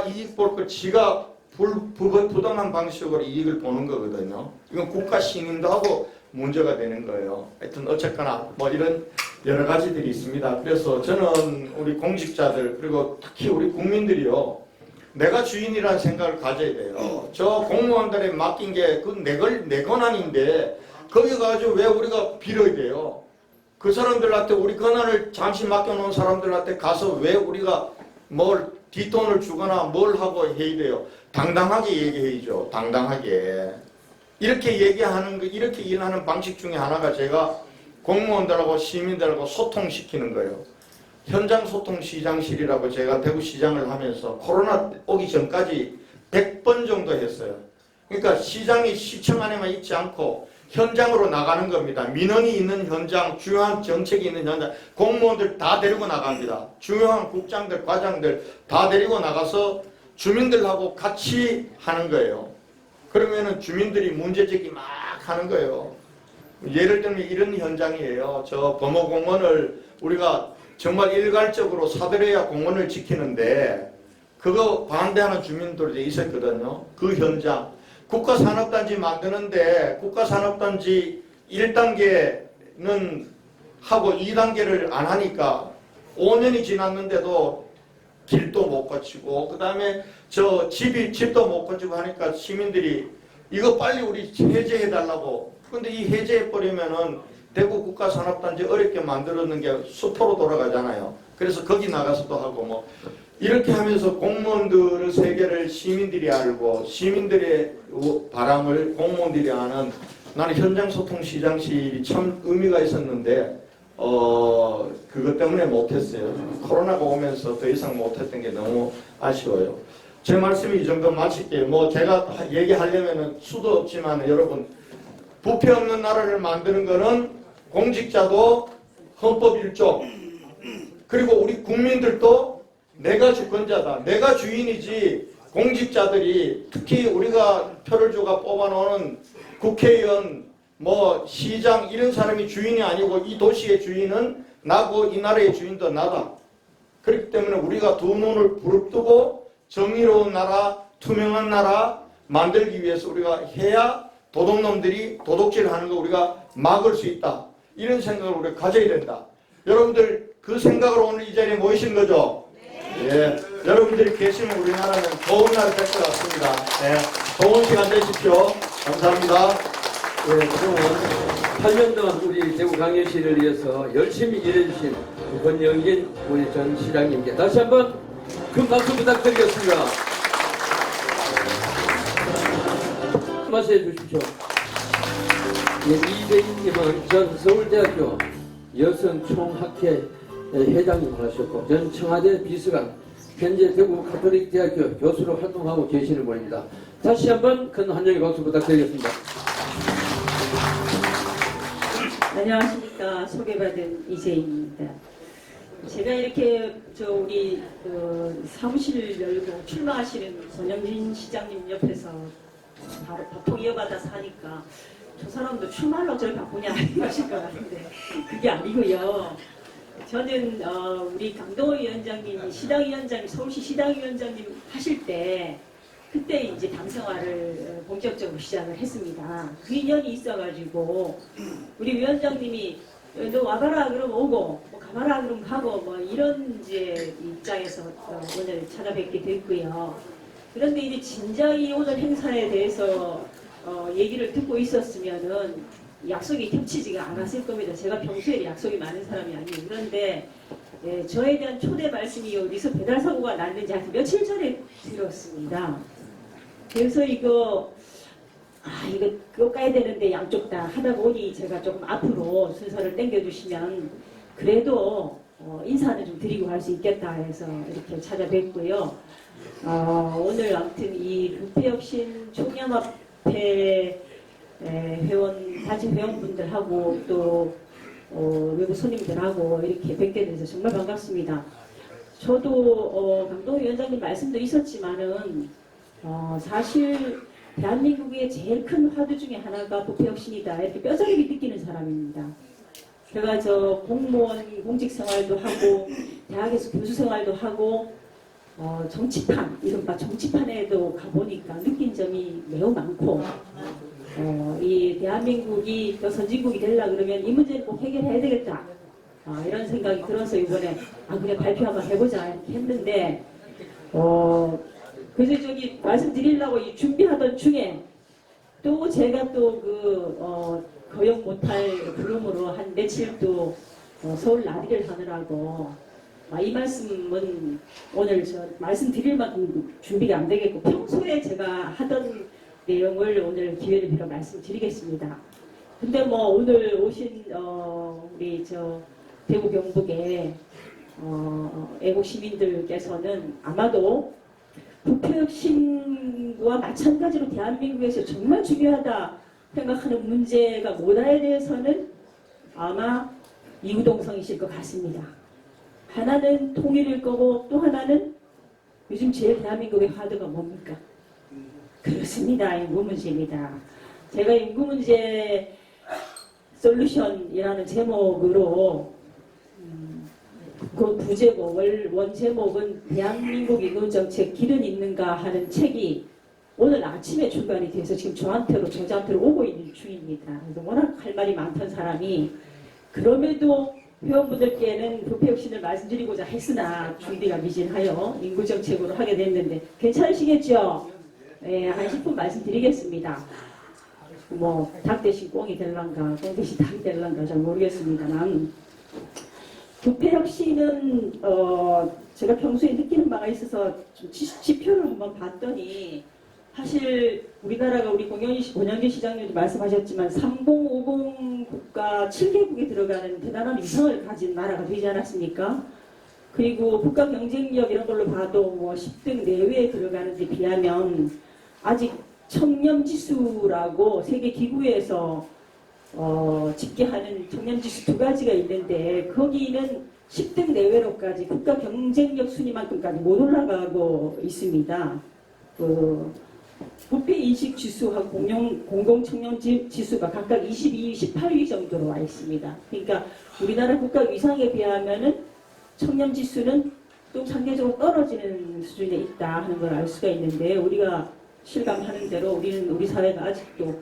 이익 볼 걸 지가 부당한 방식으로 이익을 보는 거거든요. 이건 국가 신임도 하고 문제가 되는 거예요. 하여튼 어쨌거나 뭐 이런 여러 가지들이 있습니다. 그래서 저는 우리 공직자들 그리고 특히 우리 국민들이요. 내가 주인이라는 생각을 가져야 돼요. 저 공무원들에 맡긴 게 그 내 권한인데 거기 가지고 왜 우리가 빌어야 돼요? 그 사람들한테 우리 권한을 잠시 맡겨놓은 사람들한테 가서 왜 우리가 뭘 뒷돈을 주거나 뭘 하고 해야 돼요? 당당하게 얘기해야죠. 당당하게. 이렇게 얘기하는 거, 이렇게 일하는 방식 중에 하나가 제가 공무원들하고 시민들하고 소통시키는 거예요. 현장 소통 시장실이라고 제가 대구시장을 하면서 코로나 오기 전까지 100번 정도 했어요. 그러니까 시장이 시청 안에만 있지 않고 현장으로 나가는 겁니다. 민원이 있는 현장, 중요한 정책이 있는 현장, 공무원들 다 데리고 나갑니다. 중요한 국장들, 과장들 다 데리고 나가서 주민들하고 같이 하는 거예요. 그러면은 주민들이 문제제기 막 하는 거예요. 예를 들면 이런 현장이에요. 저 범어공원을 우리가 정말 일괄적으로 사들여야 공원을 지키는데 그거 반대하는 주민들이 있었거든요. 그 현장. 국가산업단지 만드는데 국가산업단지 1단계는 하고 2단계를 안 하니까 5년이 지났는데도 길도 못 고치고 그 다음에 저 집도 못 고치고 하니까 시민들이 이거 빨리 우리 해제해달라고. 근데 이 해제해버리면은 대구 국가산업단지 어렵게 만들었는 게 수포로 돌아가잖아요. 그래서 거기 나가서도 하고 뭐 이렇게 하면서 공무원들의 세계를 시민들이 알고 시민들의 바람을 공무원들이 아는 나는 현장 소통 시장실이 참 의미가 있었는데 그것 때문에 못했어요. 코로나가 오면서 더 이상 못했던 게 너무 아쉬워요. 제 말씀이 이 정도 마칠게요. 뭐 제가 얘기하려면 수도 없지만 여러분 부패 없는 나라를 만드는 거는 공직자도 헌법 1조 그리고 우리 국민들도 내가 주권자다. 내가 주인이지 공직자들이 특히 우리가 표를 줘가 뽑아놓은 국회의원 뭐 시장 이런 사람이 주인이 아니고 이 도시의 주인은 나고 이 나라의 주인도 나다. 그렇기 때문에 우리가 두 눈을 부릅뜨고 정의로운 나라, 투명한 나라 만들기 위해서 우리가 해야 도둑놈들이 도둑질하는 거 우리가 막을 수 있다. 이런 생각을 우리가 가져야 된다. 여러분들 그 생각으로 오늘 이 자리에 모이신 거죠? 예. 여러분들이 계시면 우리나라는 좋은 나라 될 것 같습니다. 예. 좋은 시간 되십시오. 감사합니다. 예, 그동안 8년 동안 우리 대구 강역시를 위해서 열심히 일해주신 권영진 우리 전 시장님께 다시 한번 큰 박수 부탁드리겠습니다. 말씀해 주십시오. 예, 이재인님은 전 서울대학교 여성총학회 회장님 하셨고 전 청와대 비서관 현재 대구 가톨릭대학교 교수로 활동하고 계시는 분입니다. 다시 한번 큰 환영의 박수 부탁드리겠습니다. 안녕하십니까. 소개받은 이재입니다. 제가 이렇게 우리 사무실 열고 출마하시는 권영진 시장님 옆에서 바로 보통 이어받아 사니까 저 사람도 출마하려고 저렇게 바쁘냐 이러실 것 같은데 그게 아니고요. 저는 우리 강동호 위원장님 시당위원장님 서울시 시당위원장님 하실 때 그때 이제 당 생활을 본격적으로 시작을 했습니다. 그 인연이 있어가지고 우리 위원장님이 너 와봐라 그러면 오고 뭐 가봐라 그러면 가고 뭐 이런 이제 입장에서 오늘 찾아뵙게 됐고요. 그런데 이제 진작에 오늘 행사에 대해서 얘기를 듣고 있었으면은 약속이 겹치지가 않았을 겁니다. 제가 평소에 약속이 많은 사람이 아니에요. 그런데 예, 저에 대한 초대 말씀이 어디서 배달 사고가 났는지 한 며칠 전에 들었습니다. 그래서 이거 그거 까야 되는데 양쪽 다 하다 보니 제가 조금 앞으로 순서를 당겨주시면 그래도 인사는 좀 드리고 갈 수 있겠다 해서 이렇게 찾아뵙고요. 오늘 아무튼 이 부패혁신 총연합회 회원, 단체 회원분들하고 또 외부 손님들하고 이렇게 뵙게 돼서 정말 반갑습니다. 저도 강동호 위원장님 말씀도 있었지만은 사실 대한민국의 제일 큰 화두 중에 하나가 부패혁신이다 이렇게 뼈저리게 느끼는 사람입니다. 제가 공무원 공직 생활도 하고 대학에서 교수 생활도 하고 정치판 이른바 정치판에도 가보니까 느낀 점이 매우 많고 이 대한민국이 또 선진국이 되려고 그러면 이 문제를 꼭 해결해야 되겠다 이런 생각이 들어서 이번에 그냥 발표 한번 해보자 이렇게 했는데 그래서 말씀드리려고 준비하던 중에 또 제가 또 거역 못할 부름으로 한 며칠 또 서울 나들이를 하느라고 이 말씀은 오늘 말씀드릴 만큼 준비가 안 되겠고 평소에 제가 하던 내용을 오늘 기회를 빌어 말씀드리겠습니다. 근데 오늘 오신 우리 대구 경북의 애국 시민들께서는 아마도 부패혁신과 마찬가지로 대한민국에서 정말 중요하다 생각하는 문제가 뭐냐에 대해서는 아마 이구동성이실 것 같습니다. 하나는 통일일 거고 또 하나는 요즘 제일 대한민국의 화두가 뭡니까? 그렇습니다. 인구 문제입니다. 제가 인구 문제 솔루션이라는 제목으로 그 부제목, 원제목은 대한민국 인구정책 길은 있는가 하는 책이 오늘 아침에 출간이 돼서 지금 저한테로 오고 있는 중입니다. 그래서 워낙 할 말이 많던 사람이 그럼에도 회원분들께는 부패혁신을 말씀드리고자 했으나 준비가 미진하여 인구정책으로 하게 됐는데 괜찮으시겠죠? 한 10분 말씀드리겠습니다. 뭐 닭 대신 꽁이 될란가 꽁 대신 닭이 될란가 잘 모르겠습니다만 부패혁신은 제가 평소에 느끼는 바가 있어서 좀 지표를 한번 봤더니 사실 우리나라가 우리 권영진 시장님도 말씀하셨지만 3050 국가 7개국에 들어가는 대단한 위상을 가진 나라가 되지 않았습니까? 그리고 국가 경쟁력 이런 걸로 봐도 뭐 10등 내외에 들어가는 데 비하면 아직 청렴지수라고 세계기구에서 집계하는 청렴지수 2가지가 있는데 거기는 10등 내외로까지 국가 경쟁력 순위만큼까지 못 올라가고 있습니다. 부패 인식 지수하고 공공 청렴 지수가 각각 22, 18위 정도로 와 있습니다. 그러니까 우리나라 국가 위상에 비하면은 청렴 지수는 또 상대적으로 떨어지는 수준에 있다 하는 걸 알 수가 있는데 우리가 실감하는 대로 우리 사회가 아직도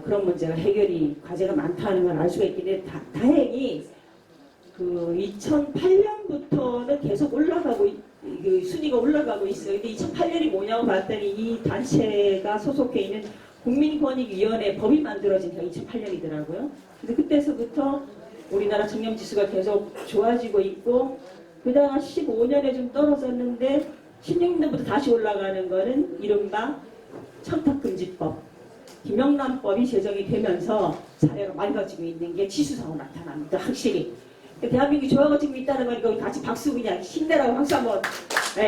그런 문제가 해결이 과제가 많다는 걸 알 수가 있는데 다행히 그 2008년부터는 계속 올라가고 순위가 올라가고 있어요. 근데 2008년이 뭐냐고 봤더니 이 단체가 소속해 있는 국민권익위원회 법이 만들어진 해가 2008년이더라고요. 근데 그때서부터 우리나라 청렴지수가 계속 좋아지고 있고 그다가 15년에 좀 떨어졌는데 16년부터 다시 올라가는 거는 이른바 청탁금지법, 김영란법이 제정이 되면서 사례가 맑아지고 있는 게 지수상으로 나타납니다. 확실히. 대한민국이 좋아지고 있다는 거니까 같이 박수 그냥 힘내라고 박수 한번. 네.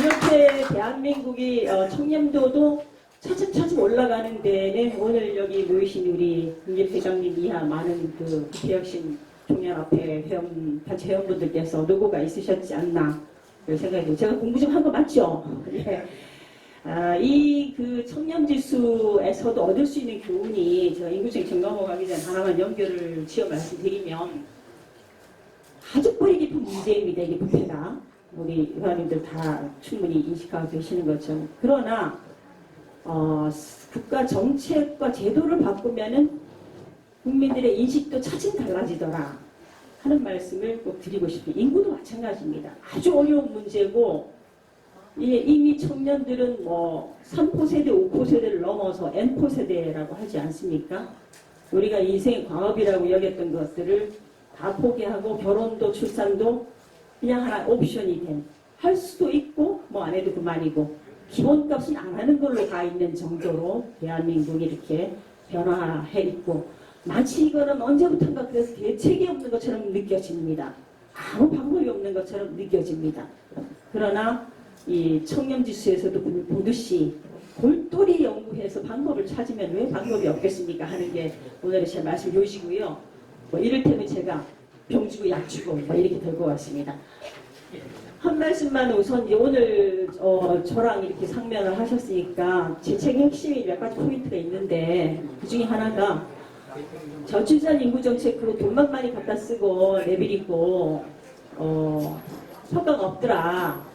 이렇게 대한민국이 청렴도도 차츰차츰 올라가는 데는 오늘 여기 모이신 우리 김길 회장님 이하 많은 그 부패혁신 총연합회 단체 회원분들께서 노고가 있으셨지 않나 생각이 들어요. 제가 공부 좀 한 거 맞죠? 네. 이 그 청렴지수에서도 얻을 수 있는 교훈이 제가 인구적 점검하고 가기 전에 하나만 연결을 지어 말씀드리면 아주 뿌리 깊은 문제입니다. 이게 부패가. 우리 의원님들 다 충분히 인식하고 계시는 것처럼. 그러나 국가 정책과 제도를 바꾸면은 국민들의 인식도 차츰 달라지더라 하는 말씀을 꼭 드리고 싶습니다. 인구도 마찬가지입니다. 아주 어려운 문제고 이미 청년들은 뭐 3포 세대, 5포 세대를 넘어서 N포 세대라고 하지 않습니까? 우리가 인생의 과업이라고 여겼던 것들을 다 포기하고 결혼도 출산도 그냥 하나 옵션이 된 할 수도 있고 뭐 안 해도 그만이고 기본값은 안 하는 걸로 가 있는 정도로 대한민국이 이렇게 변화해 있고 마치 이거는 언제부턴가 그래서 대책이 없는 것처럼 느껴집니다. 아무 방법이 없는 것처럼 느껴집니다. 그러나 이 청렴지수에서도 보듯이 골똘히 연구해서 방법을 찾으면 왜 방법이 없겠습니까 하는 게 오늘의 제 말씀 요지고요. 뭐 이를테면 제가 병 주고 약 주고 뭐 이렇게 될 것 같습니다. 한 말씀만 우선 오늘 저랑 이렇게 상면을 하셨으니까 제 책의 핵심이 몇 가지 포인트가 있는데 그 중에 하나가 저출산 인구 정책으로 돈만 많이 갖다 쓰고 내비리고 효과가 없더라.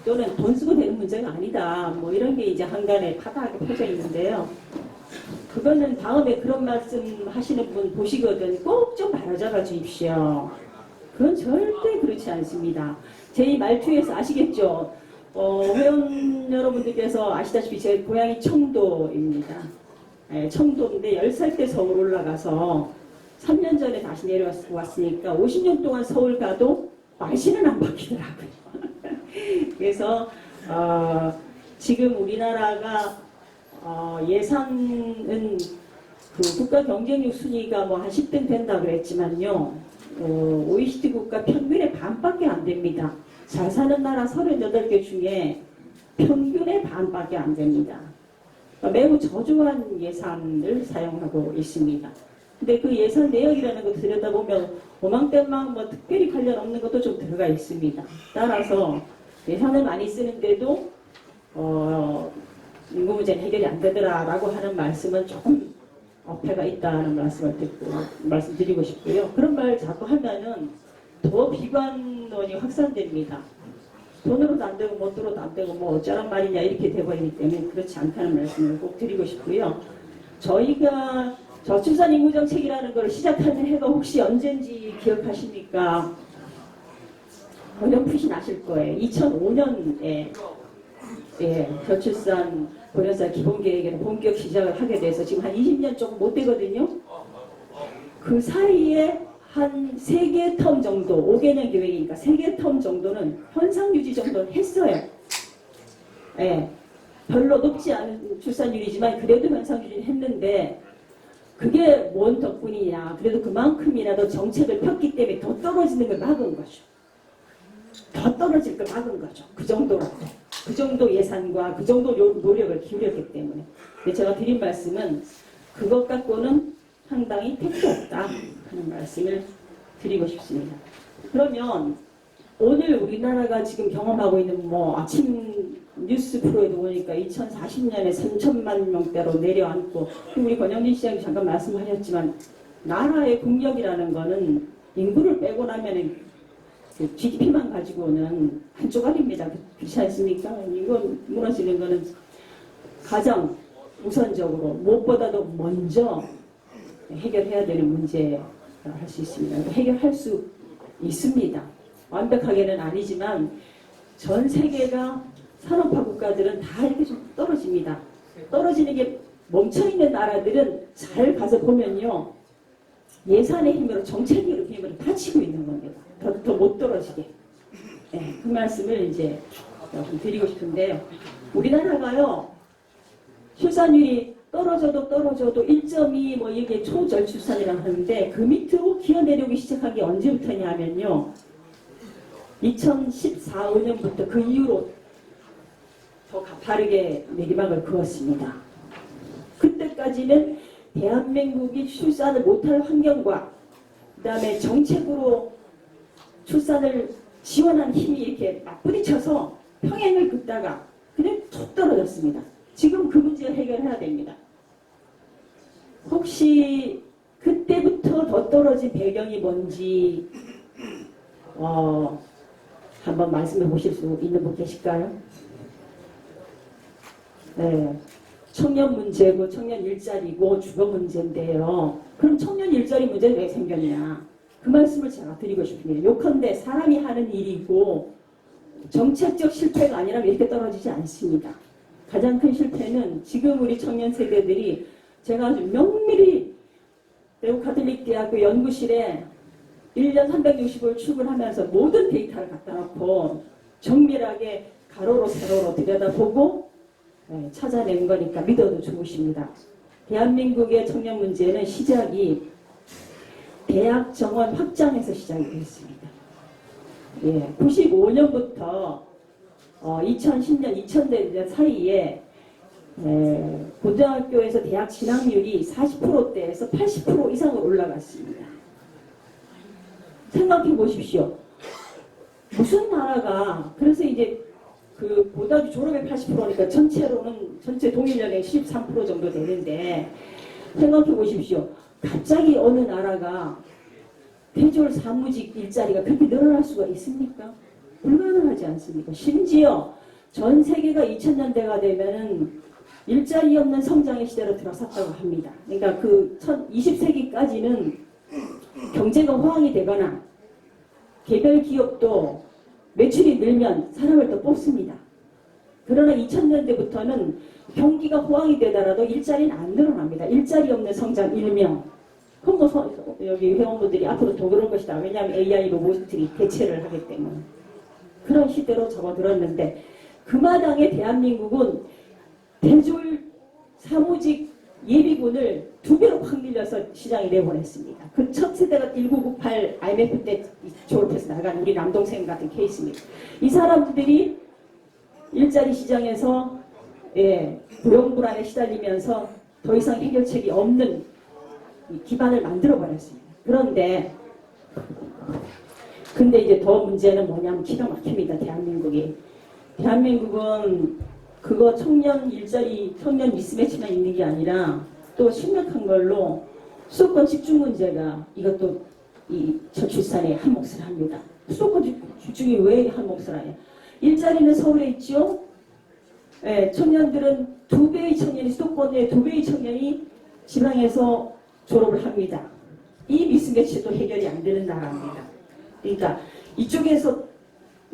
또는 돈 쓰고 되는 문제가 아니다. 뭐 이런 게 이제 한간에 파다하게 퍼져 있는데요. 그거는 다음에 그런 말씀 하시는 분 보시거든 꼭 좀 바로잡아 주십시오. 그건 절대 그렇지 않습니다. 제 이 말투에서 아시겠죠? 회원 여러분들께서 아시다시피 제 고향이 청도입니다. 네, 청도인데 10살 때 서울 올라가서 3년 전에 다시 내려왔으니까 50년 동안 서울 가도 말씨는 안 바뀌더라고요. 그래서 지금 우리나라가 예산은 그 국가 경쟁력 순위가 뭐 한 10등 된다 그랬지만요. OECD 국가 평균의 반밖에 안 됩니다. 잘 사는 나라 38개 중에 평균의 반밖에 안 됩니다. 매우 저조한 예산을 사용하고 있습니다. 근데 그 예산 내역이라는 거 들여다보면 오망때망 뭐 특별히 관련 없는 것도 좀 들어가 있습니다. 따라서 예산을 많이 쓰는데도 인구 문제는 해결이 안 되더라라고 하는 말씀은 조금 어폐가 있다는 말씀을 말씀드리고 싶고요. 그런 말 자꾸 하면은 더 비관론이 확산됩니다. 돈으로도 안 되고 못 들어도 안 되고 뭐 어쩌란 말이냐 이렇게 돼버리기 때문에 그렇지 않다는 말씀을 꼭 드리고 싶고요. 저희가 저출산 인구 정책이라는 걸 시작하는 해가 혹시 언젠지 기억하십니까? 어렴풋이 나실 거예요. 2005년에 저출산 고령사 기본계획에는 본격 시작을 하게 돼서 지금 한 20년 조금 못 되거든요. 그 사이에 한 3개 텀 정도, 5개년 계획이니까 3개 텀 정도는 현상 유지 정도는 했어요. 예, 별로 높지 않은 출산율이지만 그래도 현상 유지는 했는데 그게 뭔 덕분이냐. 그래도 그만큼이라도 정책을 폈기 때문에 더 떨어지는 걸 막은 거죠. 더 떨어질 걸 막은 거죠. 그 정도라도. 그 정도 예산과 그 정도 노력을 기울였기 때문에. 근데 제가 드린 말씀은 그것 갖고는 상당히 택도 없다 하는 말씀을 드리고 싶습니다. 그러면 오늘 우리나라가 지금 경험하고 있는 뭐 아침 뉴스 프로에도 보니까 2040년에 3천만 명대로 내려앉고 우리 권영진 시장님 잠깐 말씀하셨지만 나라의 국력이라는 거는 인구를 빼고 나면은 그 GDP만 가지고는 한 조각입니다. 그렇지 않습니까? 이건 무너지는 거는 가장 우선적으로 무엇보다도 먼저 해결해야 되는 문제라 할 수 있습니다. 해결할 수 있습니다. 완벽하게는 아니지만 전 세계가 산업화 국가들은 다 이렇게 좀 떨어집니다. 떨어지는 게 멈춰있는 나라들은 잘 가서 보면요. 예산의 힘으로 정책의 힘으로 다치고 있는 겁니다. 더 못 떨어지게. 네, 그 말씀을 이제 좀 드리고 싶은데요. 우리나라가요. 출산율이 떨어져도 1.2 뭐 이게 초저출산이라고 하는데 그 밑으로 기어내려오기 시작한 게 언제부터냐 하면요. 2014, 5년부터 그 이후로 더 가파르게 내리막을 그었습니다. 그때까지는 대한민국이 출산을 못할 환경과 그 다음에 정책으로 출산을 지원한 힘이 이렇게 맞부딪혀서 평행을 긋다가 그냥 툭 떨어졌습니다. 지금 그 문제를 해결해야 됩니다. 혹시 그때부터 더 떨어진 배경이 뭔지 한번 말씀해 보실 수 있는 분 계실까요? 네, 청년 문제고 청년 일자리고 주거 문제인데요. 그럼 청년 일자리 문제는 왜 생겼냐? 그 말씀을 제가 드리고 싶습니다. 요컨대 사람이 하는 일이고 정책적 실패가 아니라면 이렇게 떨어지지 않습니다. 가장 큰 실패는 지금 우리 청년 세대들이 제가 아주 명밀히 외국 가톨릭 대학교 연구실에 1년 365일 출근하면서 모든 데이터를 갖다 놓고 정밀하게 가로로 세로로 들여다보고 찾아낸 거니까 믿어도 좋으십니다. 대한민국의 청년 문제는 시작이 대학 정원 확장에서 시작이 됐습니다. 95년부터 2010년, 2000년 사이에 고등학교에서 대학 진학률이 40%대에서 80% 이상으로 올라갔습니다. 생각해 보십시오. 무슨 나라가 그래서 이제 그 고등학교 졸업의 80%니까 전체 동일연의 13% 정도 되는데 생각해 보십시오. 갑자기 어느 나라가 대졸 사무직 일자리가 그렇게 늘어날 수가 있습니까? 불가능하지 않습니까? 심지어 전 세계가 2000년대가 되면은 일자리 없는 성장의 시대로 들어섰다고 합니다. 그러니까 그 20세기까지는 경제가 호황이 되거나 개별 기업도 매출이 늘면 사람을 더 뽑습니다. 그러나 2000년대부터는 경기가 호황이 되더라도 일자리는 안 늘어납니다. 일자리 없는 성장 일명. 그럼 뭐 여기 회원분들이 앞으로 더 그럴 것이다. 왜냐하면 AI 로봇들이 대체를 하기 때문에. 그런 시대로 접어들었는데 그 마당에 대한민국은 대졸 사무직 예비군을 2배로 확 늘려서 시장에 내보냈습니다. 그 첫 세대가 1998 IMF 때 졸업해서 나간 우리 남동생 같은 케이스입니다. 이 사람들이 일자리 시장에서 불용불안에 시달리면서 더 이상 해결책이 없는 기반을 만들어버렸습니다. 근데 이제 더 문제는 뭐냐면 기가 막힙니다. 대한민국은 그거 청년 일자리, 청년 미스매치만 있는 게 아니라 또 심각한 걸로 수도권 집중 문제가 이것도 이 저출산에 한 몫을 합니다. 수도권 집중이 왜 한 몫을 하냐? 일자리는 서울에 있죠. 청년들은 2배의 청년이 수도권에 2배의 청년이 지방에서 졸업을 합니다. 이 미스매치도 해결이 안 되는 나라입니다. 그러니까 이쪽에서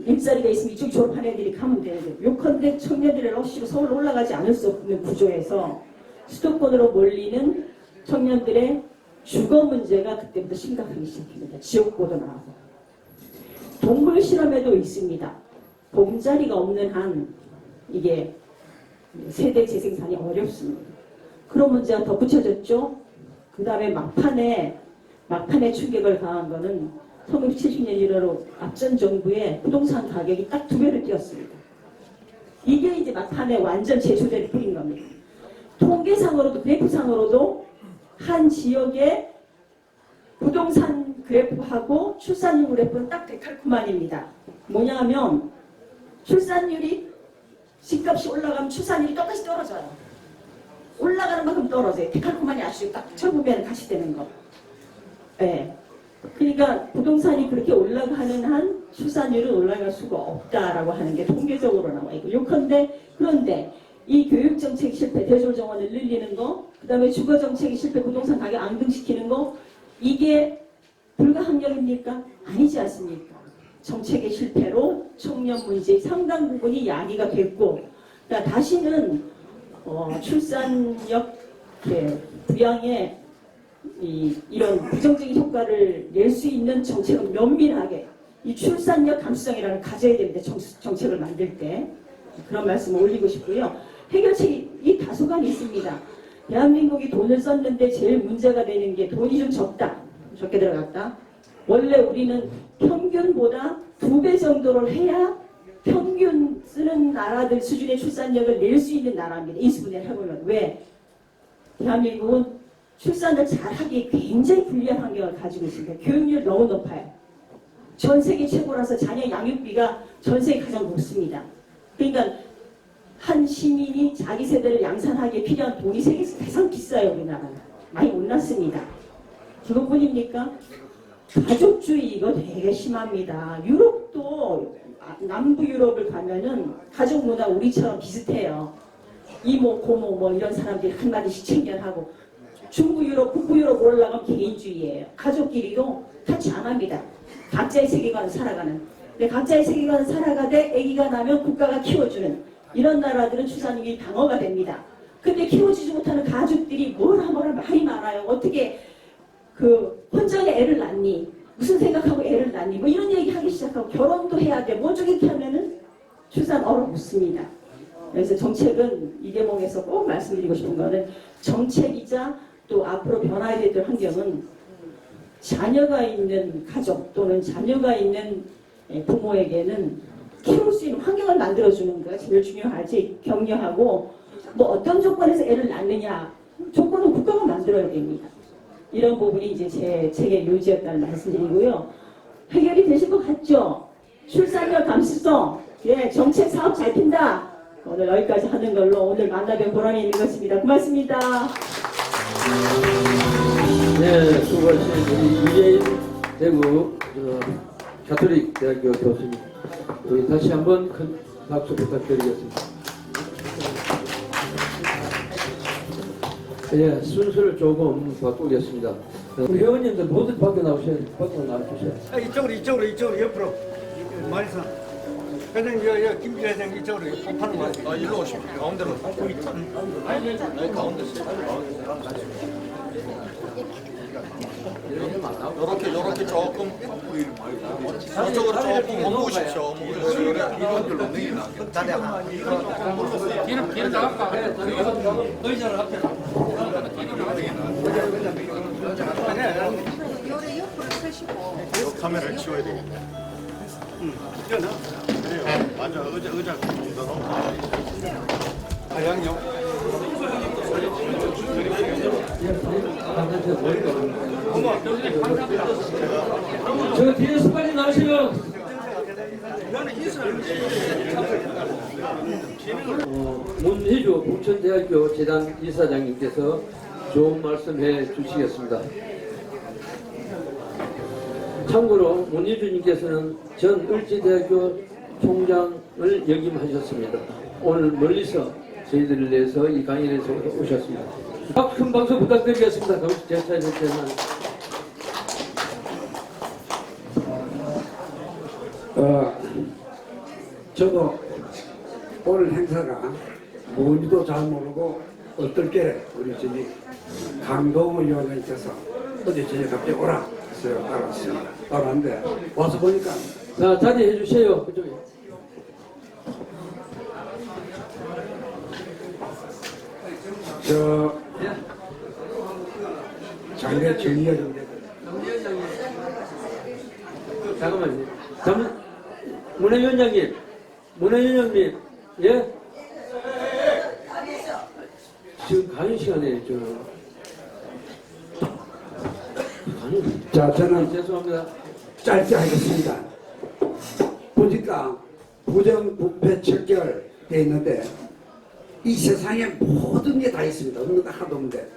일자리가 있으면 이쪽 졸업한 애들이 가면 되는데 요컨대 청년들의 러쉬로 서울 올라가지 않을 수 없는 구조에서 수도권으로 몰리는 청년들의 주거 문제가 그때부터 심각하기 시작합니다. 지옥보도 나오고 동물 실험에도 있습니다. 보금자리가 없는 한 이게 세대 재생산이 어렵습니다. 그런 문제가 덧붙여졌죠. 그 다음에 막판에 충격을 가한 거는 1970년 1월로 앞전 정부의 부동산 가격이 딱 2배를 뛰었습니다. 이게 이제 막판에 완전 제초대를 뿌린 겁니다. 통계상으로도 그래프상으로도 한 지역의 부동산 그래프하고 출산율 그래프는 딱 데칼코마니입니다. 뭐냐면 출산율이 집값이 올라가면 출산율이 똑같이 떨어져요. 올라가는 만큼 떨어져요. 데칼코마니 아시죠? 딱 쳐보면 같이 되는 거. 네. 그러니까 부동산이 그렇게 올라가는 한 출산율은 올라갈 수가 없다라고 하는 게 통계적으로 나와 있고 요컨대 그런데 이 교육정책 실패, 대졸 정원을 늘리는 거, 그 다음에 주거정책이 실패, 부동산 가격 앙등시키는 거 이게 불가항력입니까? 아니지 않습니까? 정책의 실패로 청년 문제의 상당 부분이 야기가 됐고 그러니까 다시는 출산력 부양에 이런 부정적인 효과를 낼 수 있는 정책은 면밀하게 이 출산력 감수성이라는 걸 가져야 됩니다. 정책을 만들 때 그런 말씀을 올리고 싶고요. 해결책이 다소간이 있습니다. 대한민국이 돈을 썼는데 제일 문제가 되는 게 돈이 좀 적게 들어갔다. 원래 우리는 평균보다 2배 정도를 해야 평균 쓰는 나라들 수준의 출산력을 낼 수 있는 나라입니다. 인수분해를 해보면. 왜? 대한민국은 출산을 잘하기에 굉장히 불리한 환경을 가지고 있습니다. 교육률 너무 높아요. 전 세계 최고라서 자녀 양육비가 전 세계 가장 높습니다. 그러니까 한 시민이 자기 세대를 양산하기에 필요한 돈이 세계에서 가장 비싸요. 우리나라는. 많이 올랐습니다. 그것뿐입니까? 가족주의 이거 되게 심합니다. 유럽도 남부 유럽을 가면은 가족 문화 우리처럼 비슷해요. 이모, 고모 뭐 이런 사람들이 한마디씩 챙겨하고 중부 유럽, 북부 유럽 올라가면 개인주의예요. 가족끼리도 타치 안 합니다. 각자의 세계관을 살아가는. 근데 각자의 세계관을 살아가되 아기가 나면 국가가 키워주는 이런 나라들은 출산율이 방어가 됩니다. 근데 키워주지 못하는 가족들이 뭐라 말이 많아요. 어떻게 혼전에 애를 낳니? 무슨 생각하고 애를 낳니? 뭐 이런 얘기 하기 시작하고 결혼도 해야 돼. 뭐 저렇게 하면은 출산 얼어붙습니다. 그래서 정책은 이 대목에서 꼭 말씀드리고 싶은 거는 정책이자 또 앞으로 변화해야 될 환경은 자녀가 있는 가족 또는 자녀가 있는 부모에게는 키울 수 있는 환경을 만들어주는 거가 제일 중요하지. 격려하고 뭐 어떤 조건에서 애를 낳느냐 조건은 국가가 만들어야 됩니다. 이런 부분이 이제 제 책의 요지였다는 말씀드리고요. 해결이 되실 것 같죠? 출산율 감수성, 정책 사업 잘 핀다. 오늘 여기까지 하는 걸로 오늘 만나뵌 보람이 있는 것입니다. 고맙습니다. 네, 수고하신 우리 유재인 대구 가톨릭 대학교 교수님, 우리 다시 한번 큰 박수 부탁드리겠습니다. 예, 순서를 조금 바꾸겠습니다. 우리 회원님들 모두 밖에 나오셔야 나와주세요. 이쪽으로 옆으로 말해서 회장님 김필 회장 이쪽으로 판을 맞아. 일로 오시면 가운데로. 가운데 요렇게 조금 이쪽으로 조금 옮기십시오. 뒤는 나갈까? 의자를 앞에. 카메라를 치워야 되겠네. 맞아, 의자 좀더 넣어. 양요. 저 뒤에서 빨리 나오세요. 문희주 부천대학교 재단 이사장님께서 좋은 말씀해 주시겠습니다. 참고로 문희주님께서는 전 을지대학교 총장을 역임하셨습니다. 오늘 멀리서 저희들을 위해서 이 강연에 오셨습니다. 큰 박수 부탁드리겠습니다. 제차에 됐지만 저도 오늘 행사가 뭔지도 잘 모르고 어떨게 우리 저기 강동호 위원장님께서 어제 저녁에 갑자기 오라 해서 따라왔어요. 따라왔는데 와서 보니까 자, 자리해 주세요. 그쪽에. 저 장례 정리가 좀 잠깐만요. 문화위원장님, 문화위원장님, 예? 지금 강의 시간에 자, 저는 죄송합니다. 짧게 하겠습니다. 보니까 부정부패 척결돼 있는데 이 세상에 모든 게 다 있습니다. 없는 거 하나도 없는데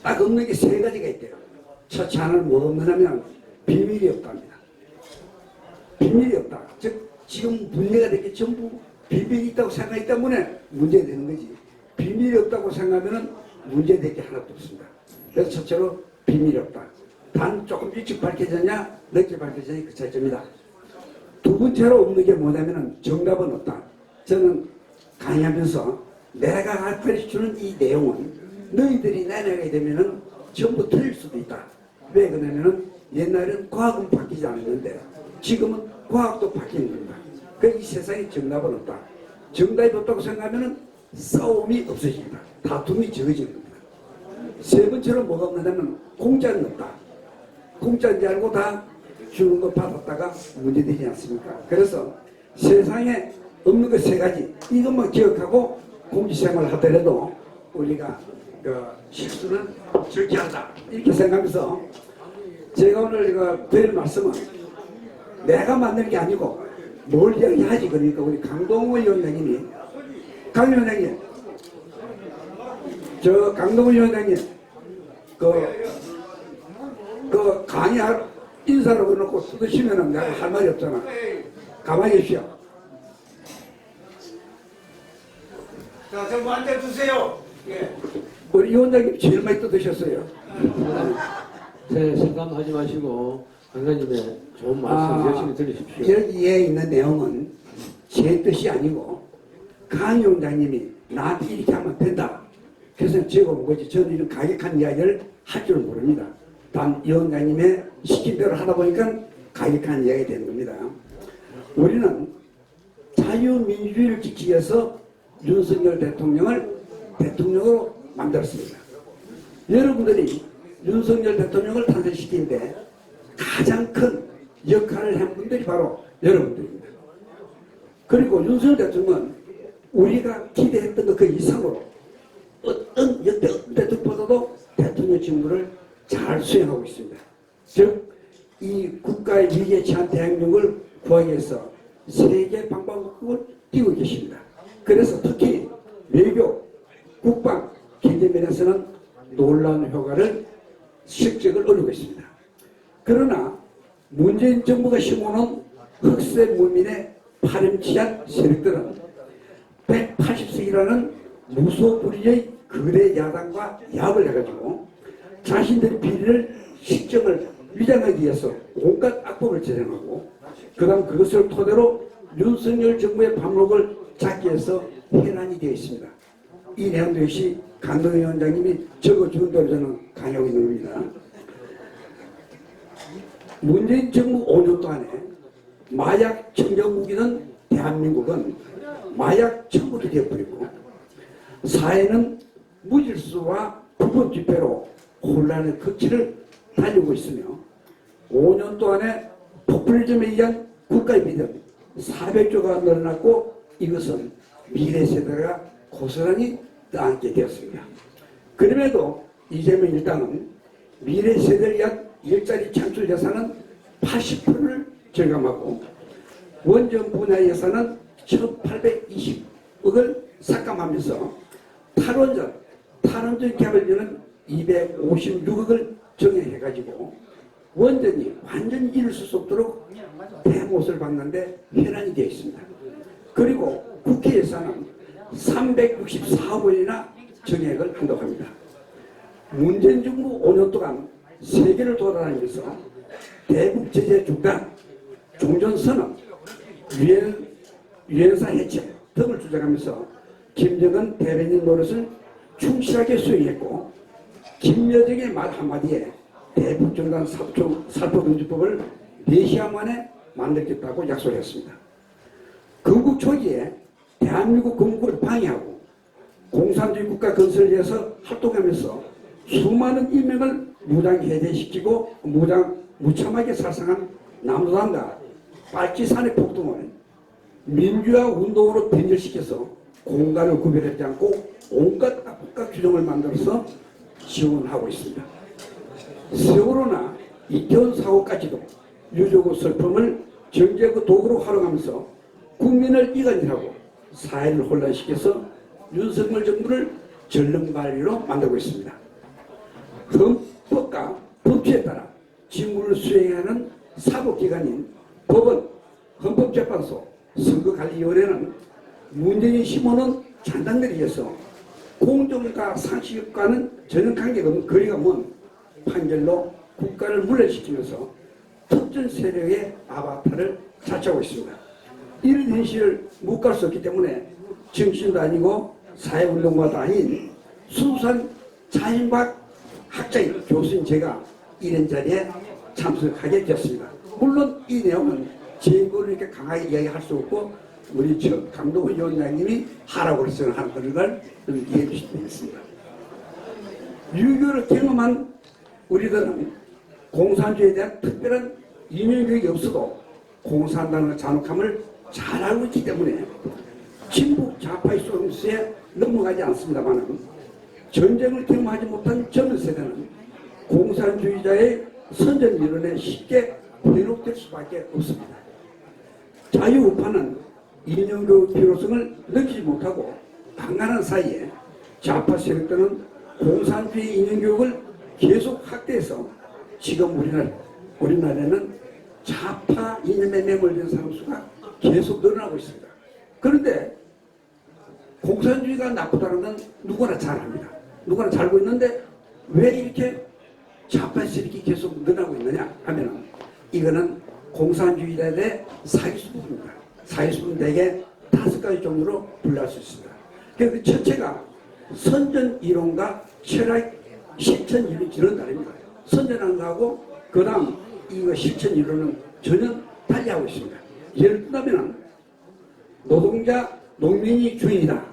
딱 없는 게 세 가지가 있대요. 첫째 하나는 뭐 없느냐면 비밀이 없답니다. 비밀이 없다. 즉 지금 문제가 된 게 전부 비밀이 있다고 생각하기 때문에 문제되는 거지. 비밀이 없다고 생각하면 문제될 게 하나도 없습니다. 그래서 첫째로 비밀이 없다. 단 조금 일찍 밝혀졌냐 늦게 밝혀졌냐 그 차이점이다. 두 번째로 없는 게 뭐냐면 정답은 없다. 저는 강의하면서 내가 가르쳐주는 이 내용은 너희들이 내려가게 되면은 전부 틀릴 수도 있다. 왜 그러냐면은 옛날에는 과학은 바뀌지 않았는데 지금은 과학도 바뀌는 겁니다. 그래서 이 세상에 정답은 없다. 정답이 없다고 생각하면은 싸움이 없어집니다. 다툼이 적어지는 겁니다. 세 번째로 뭐가 없느냐면 공짜는 없다. 공짜인지 알고 다 주는 거 받았다가 문제되지 않습니까? 그래서 세상에 없는 것 세 가지 이것만 기억하고 공직생활을 하더라도 우리가 그 실수는 적게 한다 이렇게 생각하면서 제가 오늘 드릴 말씀은 내가 만드는 게 아니고 뭘 이야기하지. 그러니까 우리 강동호 위원장님이 강 위원장님 저 강동호 위원장님 그 강의할 인사로 그러놓고 뜯으시면은 내가 할 말이 없잖아. 가만히 계시오. 자, 좀 앉아주세요. 예. 우리 위원장님 제일 많이 뜯으셨어요. 제 생각하지 마시고 강사님의 좋은 말씀 열심히 들으십시오. 여기에 있는 내용은 제 뜻이 아니고 강 위원장님이 나한테 이렇게 하면 된다. 그래서 적어본 거지. 저는 이런 가격한 이야기를 할 줄은 모릅니다. 단 위원장님의 시킨 대로 하다 보니까 가격한 이야기가 되는 겁니다. 우리는 자유민주주의를 지키기 위해서 윤석열 대통령을 대통령으로 만들었습니다. 여러분들이 윤석열 대통령을 탄생시키는데 가장 큰 역할을 한 분들이 바로 여러분들입니다. 그리고 윤석열 대통령은 우리가 기대했던 것 그 이상으로 어떤 역대 대통령보다도 대통령 직무를 잘 수행하고 있습니다. 즉, 이 국가의 위기에 처한 대한민국을 구하기 위해서 세계 방방곡곡을 뛰고 계십니다. 그래서 특히 외교, 국방, 경제 면에서는 놀라운 효과를 실적을 얻고 있습니다. 그러나 문재인 정부가 심어놓은 흑세 문민의 파렴치한 세력들은 180석이라는 무소불위의 거대 야당과 야합을 해가지고 자신들의 비리를 실정을 위장하기 위해서 온갖 악법을 제정하고 그다음 그것을 토대로 윤석열 정부의 발목을 잡기 위해서 해란이 되어 있습니다. 이 내용도 역시 강동호 위원장님이 적어준 대로 저는 강의하고 있는 겁니다. 문재인 정부 5년 동안에 마약 청정국이던 대한민국은 마약 천국이 되어버리고 사회는 무질서와 불법 집회로 혼란의 극치를 달리고 있으며 5년 동안에 포퓰리즘에 의한 국가의 비전 400조가 늘어났고 이것은 미래 세대가 고스란히 떠안게 되었습니다. 그럼에도 이재명 일당은 미래 세대를 위한 일자리 창출 예산은 80%를 절감하고 원전 분야 예산은 1,820억을 삭감하면서 탈원전 개발비는 256억을 정해가지고 원전이 완전히 이룰 수 없도록 대못을 박는데 현안이 되어 있습니다. 그리고 국회 예산은 364억 원이나 정액을 한다고 합니다. 문재인 정부 5년 동안 세계를 유엔사 해체 등을 주장하면서 김정은 대변인 노릇을 충실하게 수행했고 김여정의 말 한마디에 대북정당 살포금지법을 4시간 만에 만들겠다고 약속했습니다. 건국 초기에 대한민국 건국을 방해하고 공산주의 국가 건설을 위해서 활동하면서 수많은 인명을 무장해제시키고 무참하게 살상한 남도당과 빨치산의 폭동을 민주화 운동으로 변절시켜서 공간을 구별하지 않고 온갖 악과 규정을 만들어서 지원하고 있습니다. 세월호나 이태원 사고까지도 유족의 슬픔을 정쟁의 도구로 활용하면서 국민을 이간질하고 사회를 혼란시켜서 윤석열 정부를 전령발이로 만들고 있습니다. 헌법과 법치에 따라 직무를 수행하는 사법기관인 법원, 헌법재판소, 선거관리위원회는 문재인 심호는 장당들에 의해서 공정과 상식과는 전혀 관계가 없는 거리가 먼 판결로 국가를 물러시키면서 특정 세력의 아바타를 자처하고 있습니다. 이런 현실을 묵과할 수 없기 때문에 정신도 아니고 사회운동가도 아닌 순수한 자연과학 학자인 교수인 제가 이런 자리에 참석하게 되었습니다. 물론 이 내용은 제 의견을 이렇게 강하게 이야기할 수 없고 우리 강동원 위원장님이 하라고 생각하는 걸 좀 이해해 주시면 되겠습니다. 유교를 경험한 우리들은 공산주의에 대한 특별한 이념교육이 없어도 공산당의 잔혹함을 잘 알고 있기 때문에 진보 좌파의 속임수에 넘어가지 않습니다만 전쟁을 경험하지 못한 젊은 세대는 공산주의자의 선전 이론에 쉽게 현혹될 수밖에 없습니다. 자유우파는 이념교육 필요성을 느끼지 못하고 방관한 사이에 좌파 세력들은 공산주의 이념교육을 계속 확대해서 지금 우리나라에는 좌파 이념에 매몰된 사람 수가 계속 늘어나고 있습니다. 그런데 공산주의가 나쁘다는 건 누구나 잘 압니다. 누구나 잘 알고 있는데 왜 이렇게 좌파 세력이 계속 늘어나고 있느냐 하면 이거는 공산주의자의 사기수법입니다. 사기수법은 대개 5가지 종류로 분류할 수 있습니다. 그 첫째가 선전 이론과 철학 실천 이론이 저는 다릅니다. 선전하는 거하고 그 다음 이거 실천 이론은 전혀 달리하고 있습니다. 예를 들면 노동자 농민이 주인이다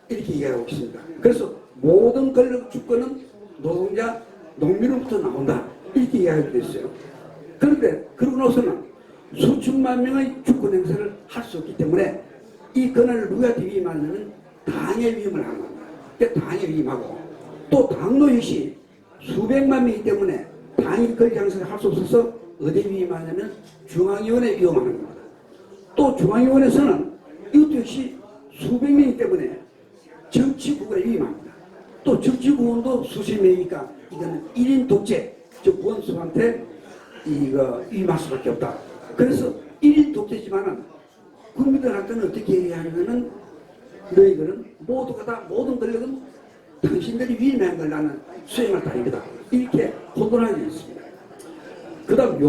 이렇게 이야기하고 있습니다. 그래서 모든 권력 주권은 노동자 농민으로부터 나온다 이렇게 이야기하고 있어요. 그런데 그러고 나서는 수천만 명의 주권 행사를 할 수 없기 때문에 이 권한을 누구한테 위임하냐면 당에 위임을 하는 겁니다. 당에 위임하고 또 당로 역시 수백만 명이기 때문에 당이 권리 행사를 할 수 없어서 어디에 위임하냐면 중앙위원회에 위임하는 겁니다. 또 중앙위원회에서는 이것도 역시 수백 명이기 때문에 정치국에 위임합니다. 또 정치국원도 수십 명이니까 이거는 1인 독재, 즉 원수한테 이거 위임할 수밖에 없다. 그래서 1인 독재지만은 국민들한테는 어떻게 얘기하냐면은 너희들은 모두가 다 모든 권력은 당신들이 위임한 걸 나는 수행할 따위다. 이렇게 혼돈하게 있습니다. 그 다음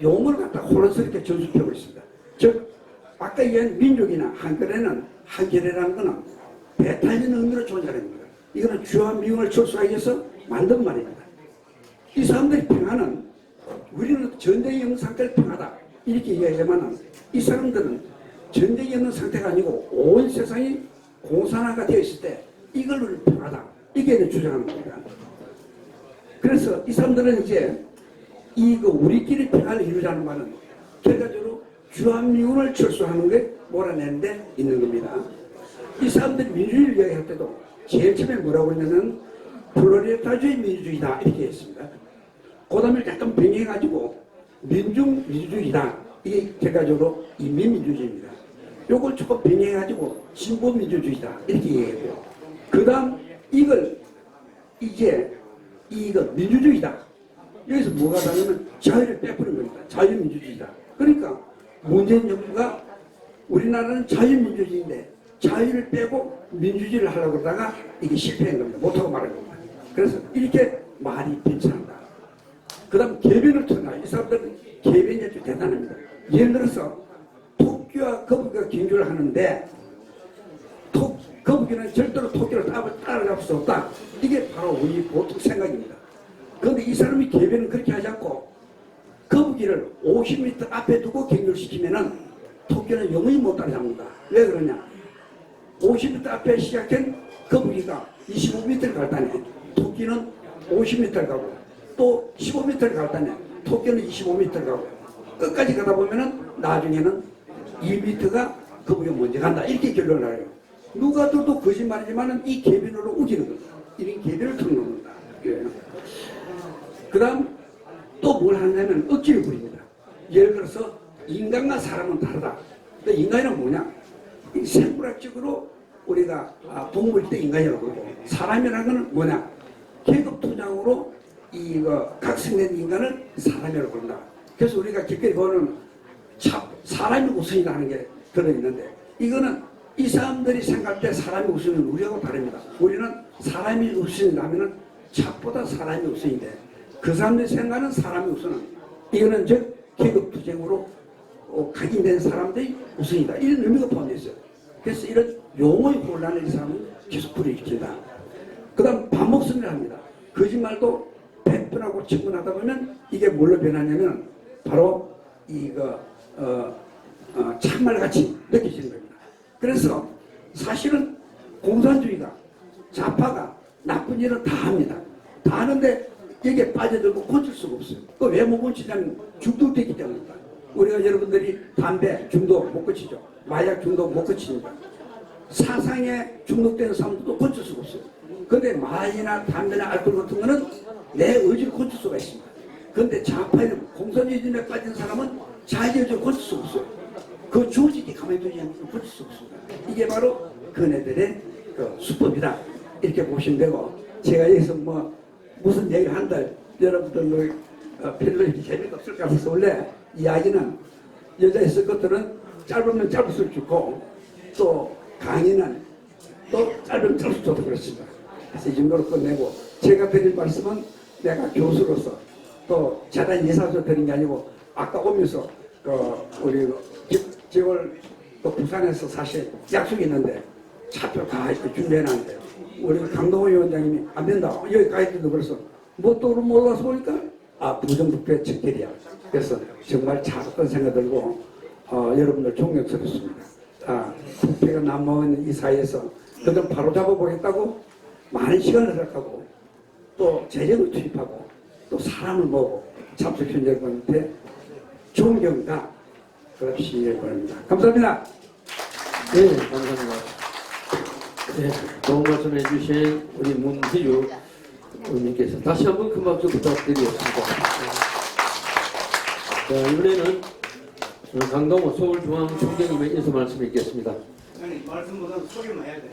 용어를 갖다 혼란스럽게 전수하고 있습니다. 즉 아까 얘기한 민족이나 한글에는 한글이라는 거는 배탈리는 의미로 존재하는 겁니다. 이거는 주한미군을 철수하기 위해서 만든 말입니다. 이 사람들의 평화는 우리는 전쟁이 없는 상태를 평화다 이렇게 이야기하지만 이 사람들은 전쟁이 없는 상태가 아니고 온 세상이 공산화가 되어 있을 때 이걸 우리는 평화다 이게 주장하는 겁니다. 그래서 이 사람들은 이제 이거 우리끼리 평화를 이루자는 말은 결과적으로 주한미군을 철수하는 게 몰아내는 데 있는 겁니다. 이 사람들이 민주주의를 이야기할 때도 제일 처음에 뭐라고 했냐면 플로레타주의 민주주의다 이렇게 했습니다. 그 다음에 약간 변경해가지고 민중민주주의다 이게 결과적으로 인민민주주의입니다. 요걸 조금 변경해가지고 진보민주주의다 이렇게 얘기해요. 그 다음 이걸 이제 이거 민주주의다. 여기서 뭐가 다르면 자유를 빼버린 겁니다. 자유민주주의다. 그러니까 문재인 정부가 우리나라는 자유민주주의인데 자유를 빼고 민주주의를 하려고 그러다가 이게 실패한 겁니다. 못하고 말한 겁니다. 그래서 이렇게 말이 괜찮다. 그 다음 개변을 통해 이 사람들은 개변이 아주 대단합니다. 예를 들어서 토끼와 거북이가 경주를 하는데 거북이는 절대로 토끼를 따라잡을 수 없다. 이게 바로 우리 보통 생각입니다. 그런데 이 사람이 개변은 그렇게 하지 않고 거북이를 50m 앞에 두고 경주를 시키면은 토끼는 영원히 못 따라잡는다. 왜 그러냐? 50m 앞에 시작된 거북이가 25m를 갈 때네 토끼는 50m를 가고 또 15m를 갈 때네 토끼는 25m를 가고 끝까지 가다 보면은 나중에는 2m가 거북이가 먼저 간다. 이렇게 결론을 해요. 누가 들어도 거짓말이지만은 이 개변으로 우기는 겁니다. 이런 개변을 틀어놓는 겁니다. 예. 그 다음 또 뭘 하냐면 억지를 부립니다. 예를 들어서 인간과 사람은 다르다. 근데 인간이란 뭐냐? 생물학적으로 우리가 동물일 때 인간이라고 그러고 사람이라는 건 뭐냐? 계급투장으로 이거 각성된 인간을 사람이라고 그런다. 그래서 우리가 깊게 보는 사람이 우선이라는 게 들어있는데 이거는 이 사람들이 생각할 때 사람이 우선은 우리하고 다릅니다. 우리는 사람이 우선이라면 착보다 사람이 우선인데 그 사람들이 생각하는 사람이 우선은 이거는 즉 계급투쟁으로 각인된 사람들이 우선이다. 이런 의미가 포함되어 있어요. 그래서 이런 용어의 혼란을 이 사람은 계속 불러일으킨다. 그 다음 반복성을 합니다. 거짓말도 100번하고 1000번 하다 보면 이게 뭘로 변하냐면 바로 이거 참말같이 느껴지는 겁니다. 그래서 사실은 공산주의가 좌파가 나쁜 일을 다 합니다. 다 하는데 여기에 빠져들고 고칠 수가 없어요. 그 왜 못 고치냐면 중독되기 때문입니다. 우리가 여러분들이 담배 중독 못 고치죠. 마약 중독 못 고칩니다. 사상에 중독되는 사람들도 고칠 수가 없어요. 그런데 마약이나 담배나 알코올 같은 거는 내 의지를 고칠 수가 있습니다. 그런데 좌파에는 공산주의에 빠진 사람은 자기 의지를 고칠 수가 없어요. 그 조직이 가만히 두지 않으면 고칠 수가 없습니다. 이게 바로 그네들의 그 수법이다. 이렇게 보시면 되고 제가 여기서 뭐 무슨 얘기를 한다 여러분들 별로 이렇게 재미가 없을 것 같아서 원래 이야기는 여자 있을 것들은 짧으면 짧을수록 좋고 또 강의는 또 짧으면 짧을수록 좋다고 그랬습니다. 그래서 이 정도로 끝내고 제가 드릴 말씀은 내가 교수로서 또 재단 이사로서 드린 게 아니고 아까 오면서 우리 지월 또 부산에서 사실 약속이 있는데 차표 다 이렇게 준비해놨는데 우리 강동호 위원장님이 안 된다 여기 가이드도 그래서 뭐 또 몰라서 보니까 부정부패 척결이야. 그래서 정말 작은 생각 들고 여러분들 존경스럽습니다. 부패가 난무하는 이 사회에서 그좀 바로잡아 보겠다고 많은 시간을 생각하고 또 재력을 투입하고 또 사람을 모으고 참석한 여러분한테 존경과 그렇시 바랍니다. 감사합니다. 네, 감사합니다. 네, 좋은 말씀 해주신 우리 문희유 의원님께서 다시 한번 큰 박수 부탁드리겠습니다. 자, 이번에는 강동호 서울중앙총장님의 인사 말씀 읽겠습니다. 아니 말씀보다 소개만 해야 돼.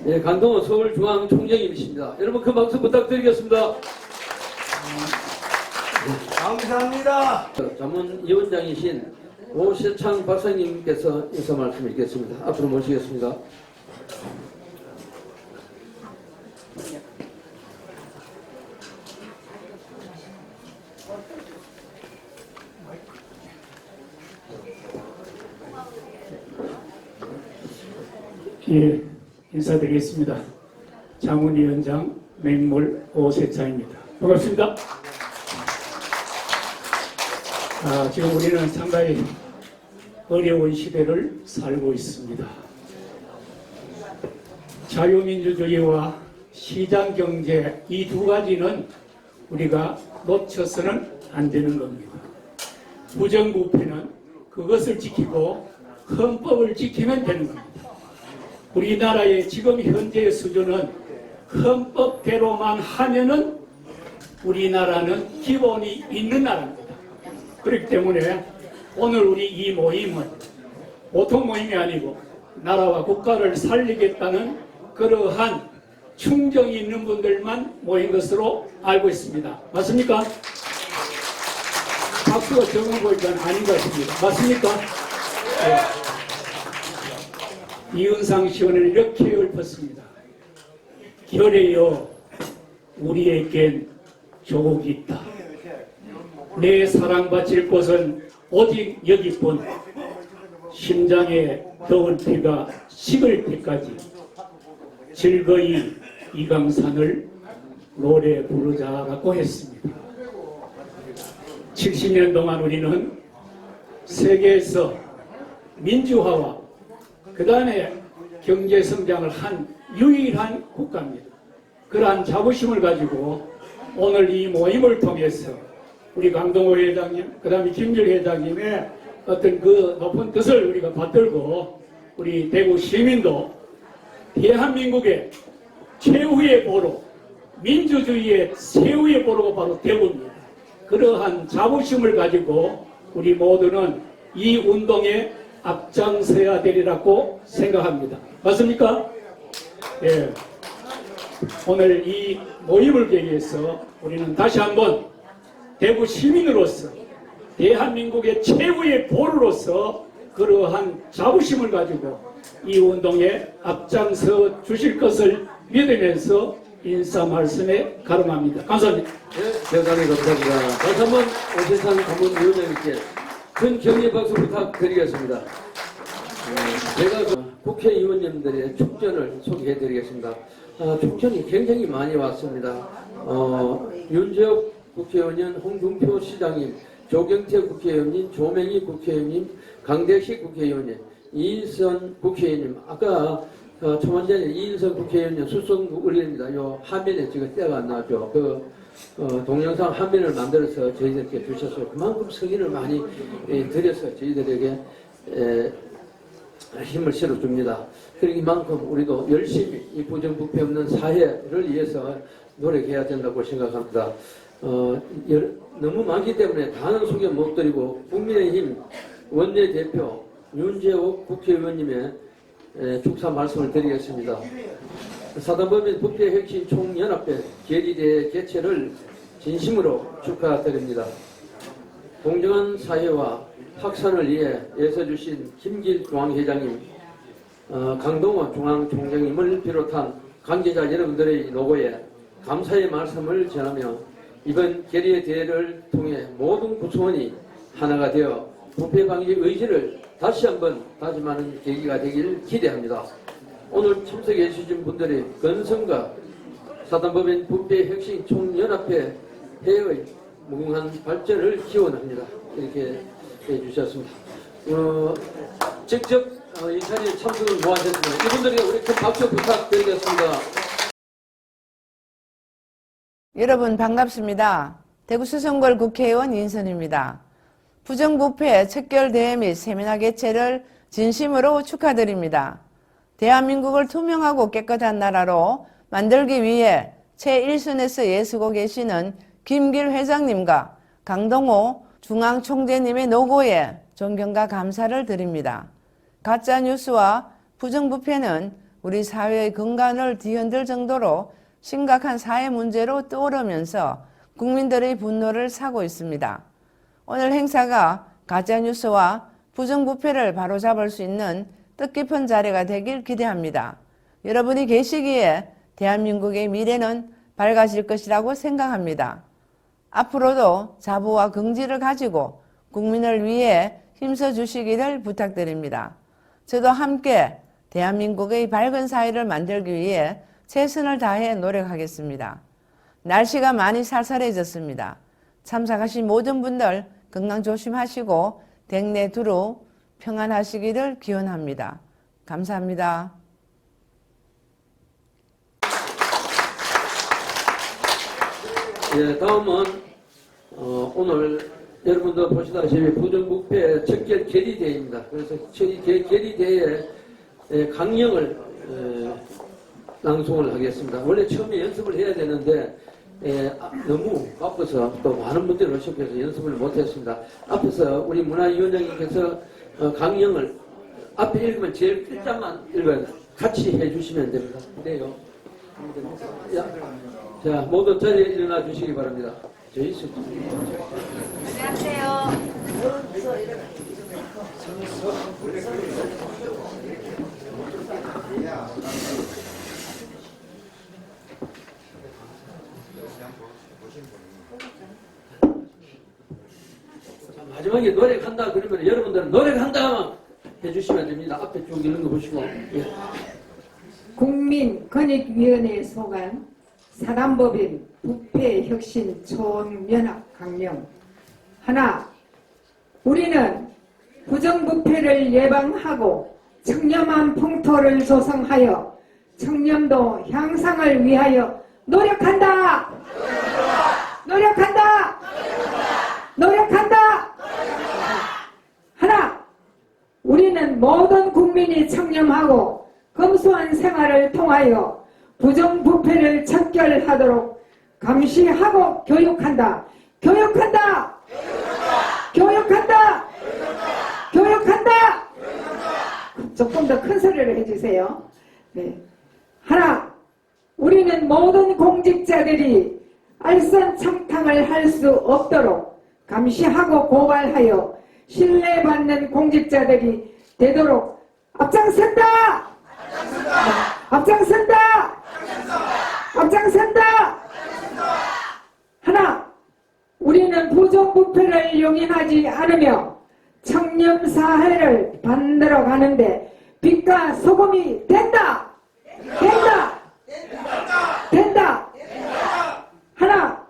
네, 강동호 서울중앙총장님이십니다. 여러분 큰 박수 부탁드리겠습니다. 감사합니다. 자문위원장이신 오세창 박사님께서 인사 말씀 읽겠습니다. 앞으로 모시겠습니다. 예, 인사드리겠습니다. 자문위원장 맹물 오세창입니다. 반갑습니다. 지금 우리는 상당히 어려운 시대를 살고 있습니다. 자유민주주의와 시장경제 이 두 가지는 우리가 놓쳐서는 안 되는 겁니다. 부정부패는 그것을 지키고 헌법을 지키면 되는 겁니다. 우리나라의 지금 현재의 수준은 헌법대로만 하면은 우리나라는 기본이 있는 나라입니다. 그렇기 때문에 오늘 우리 이 모임은 보통 모임이 아니고 나라와 국가를 살리겠다는 그러한 충정이 있는 분들만 모인 것으로 알고 있습니다. 맞습니까? 박수가 적은 보니까 아닌 것 같습니다. 맞습니까? 네. 이은상 시원을 이렇게 읊었습니다. 결의여 우리에겐 조국이 있다. 내 사랑받칠 곳은 오직 여기뿐. 심장에 더운 피가 식을 때까지 즐거이 이강산을 노래 부르자라고 했습니다. 70년 동안 우리는 세계에서 민주화와 그 다음에 경제 성장을 한 유일한 국가입니다. 그러한 자부심을 가지고 오늘 이 모임을 통해서 우리 강동호 회장님, 그 다음에 김길 회장님의 어떤 그 높은 뜻을 우리가 받들고 우리 대구 시민도 대한민국의 최후의 보루, 민주주의의 최후의 보루가 바로 대구입니다. 그러한 자부심을 가지고 우리 모두는 이 운동에 앞장서야 되리라고 생각합니다. 맞습니까? 예. 오늘 이 모임을 계기해서 우리는 다시 한번 대구 시민으로서 대한민국의 최후의 보루로서 그러한 자부심을 가지고 이 운동에 앞장서 주실 것을 믿으면서 인사 말씀에 가름합니다. 감사합니다. 네, 대단히 감사합니다. 다시 한번 오세찬 고문위원장님께 큰 격려 박수 부탁드리겠습니다. 제가 국회의원님들의 촉전을 소개해드리겠습니다. 촉전이 굉장히 많이 왔습니다. 윤재욱 국회의원님, 홍준표 시장님, 조경태 국회의원님, 조명희 국회의원님, 강대식 국회의원님, 이인선 국회의원님, 아까 초만 전에 이인선 국회의원님 수송 올립니다. 요 화면에 지금 때가 안 나죠. 동영상 화면을 만들어서 저희들께 주셔서 그만큼 성의를 많이 들여서 저희들에게 힘을 실어줍니다. 그리고 이만큼 우리도 열심히 이 부정부패 없는 사회를 위해서 노력해야 된다고 생각합니다. 너무 많기 때문에 다는 소개 못 드리고 국민의힘 원내대표 윤재욱 국회의원님의 축사 말씀을 드리겠습니다. 사단법인 부패혁신 총연합회 계리대 개최를 진심으로 축하드립니다. 공정한 사회와 확산을 위해 애써주신 김길 중앙회장님, 강동호 중앙총장님을 비롯한 관계자 여러분들의 노고에 감사의 말씀을 전하며 이번 계리의 대회를 통해 모든 구성원이 하나가 되어 부패 방지 의지를 다시 한번 다짐하는 계기가 되길 기대합니다. 오늘 참석해 주신 분들의 건성과 사단법인 부패혁신 총연합회 회의 무궁한 발전을 기원합니다. 이렇게 해주셨습니다. 직접 이 자리에 참석을 모아주셨습니다. 이분들에게 우리 큰 박수 부탁드리겠습니다. 여러분 반갑습니다. 대구 수성골 국회의원 인선입니다. 부정부패 척결대회 및 세미나 개최를 진심으로 축하드립니다. 대한민국을 투명하고 깨끗한 나라로 만들기 위해 제1순에서 애쓰고 계시는 김길 회장님과 강동호 중앙총재님의 노고에 존경과 감사를 드립니다. 가짜뉴스와 부정부패는 우리 사회의 근간을 뒤흔들 정도로 심각한 사회 문제로 떠오르면서 국민들의 분노를 사고 있습니다. 오늘 행사가 가짜뉴스와 부정부패를 바로잡을 수 있는 뜻깊은 자리가 되길 기대합니다. 여러분이 계시기에 대한민국의 미래는 밝아질 것이라고 생각합니다. 앞으로도 자부와 긍지를 가지고 국민을 위해 힘써 주시기를 부탁드립니다. 저도 함께 대한민국의 밝은 사회를 만들기 위해 최선을 다해 노력하겠습니다. 날씨가 많이 쌀쌀해졌습니다. 참석하신 모든 분들 건강 조심하시고 댁내 두루 평안하시기를 기원합니다. 감사합니다. 예, 다음은 오늘 여러분도 보시다시피 부정부패 척결 계리대회입니다. 그래서 계리대회의 강령을 낭송을 하겠습니다. 원래 처음에 연습을 해야 되는데 너무 바빠서 또 많은 분들이 오셔서 연습을 못했습니다. 앞에서 우리 문화위원장님께서 강령을 앞에 읽으면 제일 끝장만 읽어요. 같이 해주시면 됩니다. 그래요. 자, 모두 자리에 일어나 주시기 바랍니다. 저희 수지. 안녕하세요. 마지막에 노력한다 그러면 여러분들은 노력한다만 해주시면 됩니다. 앞에 쭉 있는 거 보시고. 예. 국민권익위원회에 속한 사단법인 부패혁신 총연합 강령. 하나, 우리는 부정부패를 예방하고 청렴한 풍토를 조성하여 청렴도 향상을 위하여 노력한다. 노력한다. 노력한다. 하나, 우리는 모든 국민이 청렴하고 검소한 생활을 통하여 부정부패를 척결하도록 감시하고 교육한다. 교육한다. 교육한다. 교육한다. 조금 더 큰 소리를 해주세요. 네. 하나, 우리는 모든 공직자들이 알선청탕을 할 수 없도록 감시하고 고발하여 신뢰받는 공직자들이 되도록 앞장선다. 앞장선다. 앞장선다. 하나, 우리는 부정부패를 용인하지 않으며 청렴사회를 만들어 가는데 빛과 소금이 된다. 된다. 된다. 하나,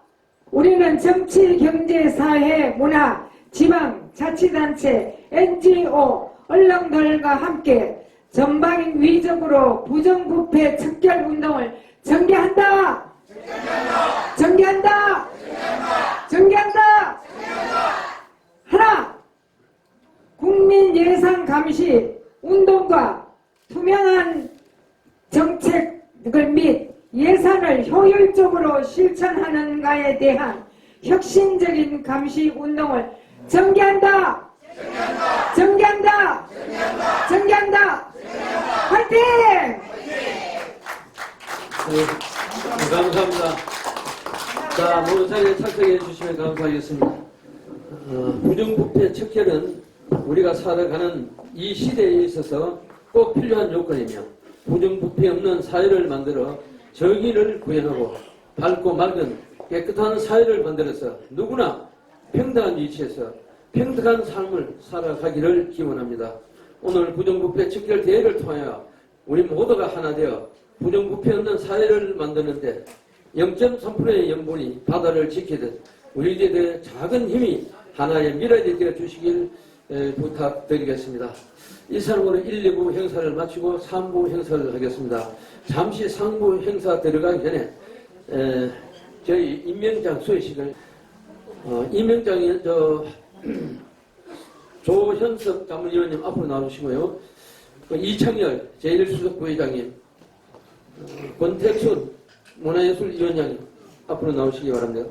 우리는 정치, 경제, 사회, 문화, 지방, 자치단체, NGO, 언론들과 함께 전방위적으로 부정부패 척결 운동을 전개한다. 전개한다. 전개한다. 하나, 국민 예산 감시 운동과 투명한 정책을 및 예산을 효율적으로 실천하는가에 대한 혁신적인 감시 운동을 전개한다. 전개한다. 전개한다. 화이팅! 네, 감사합니다. 자, 모든 자리에 착석해 주시면 감사하겠습니다. 부정부패 척결은 우리가 살아가는 이 시대에 있어서 꼭 필요한 요건이며 부정부패 없는 사회를 만들어 정의를 구현하고 밝고 맑은 깨끗한 사회를 만들어서 누구나 평등한 위치에서 평등한 삶을 살아가기를 기원합니다. 오늘 부정부패 척결 대회를 통하여 우리 모두가 하나 되어 부정부패 없는 사회를 만드는데 0.3%의 연분이 바다를 지키듯 우리들의 작은 힘이 하나의 미래가 되어 주시길 부탁드리겠습니다. 이상으로 1, 2부 행사를 마치고 3부 행사를 하겠습니다. 잠시 상부 행사 들어가기 전에 저희 임명장 수여식을 임명장이 조현석 자문위원님 앞으로 나오시고요. 이창열 제1수석부회장님, 권택순 문화예술위원장님 앞으로 나오시기 바랍니다.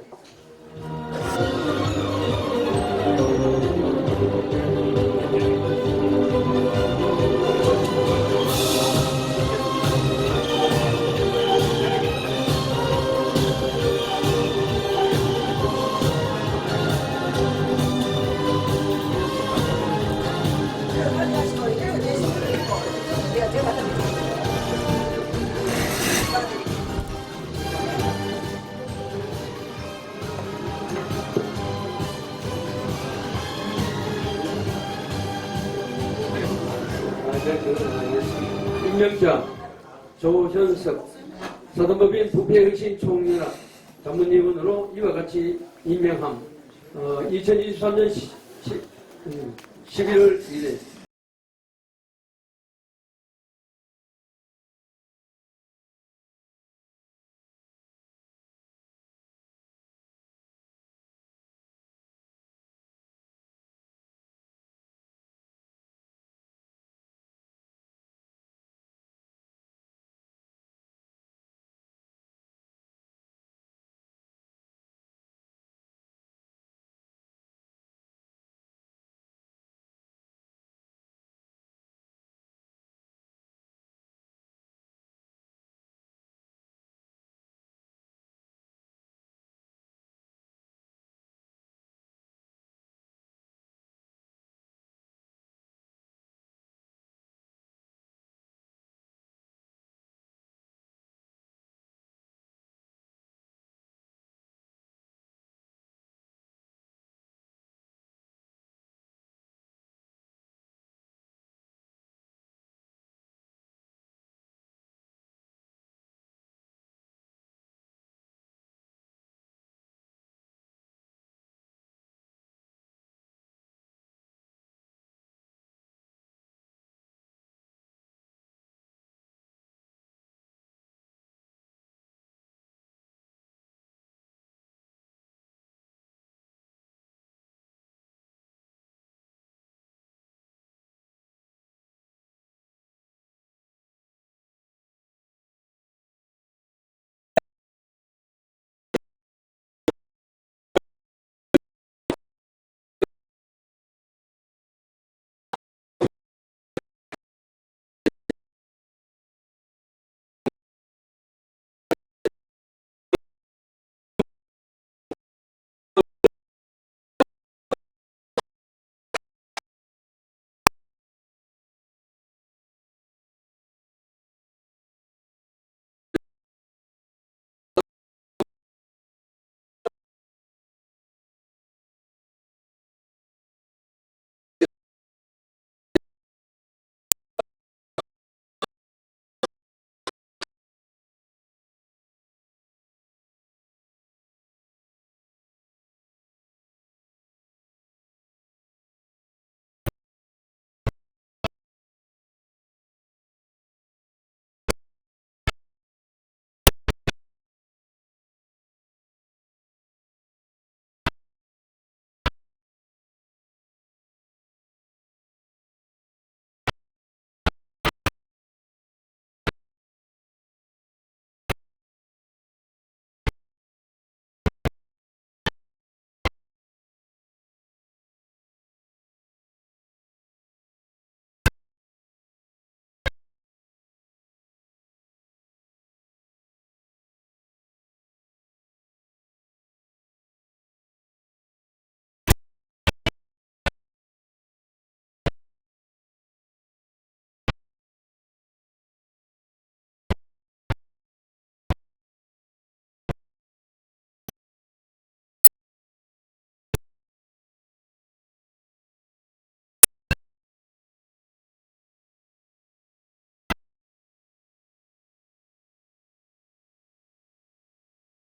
임명장 조현석 사단법인 부패혁신 총연합 자문위원으로 이와 같이 임명함. 2023년 11월 1일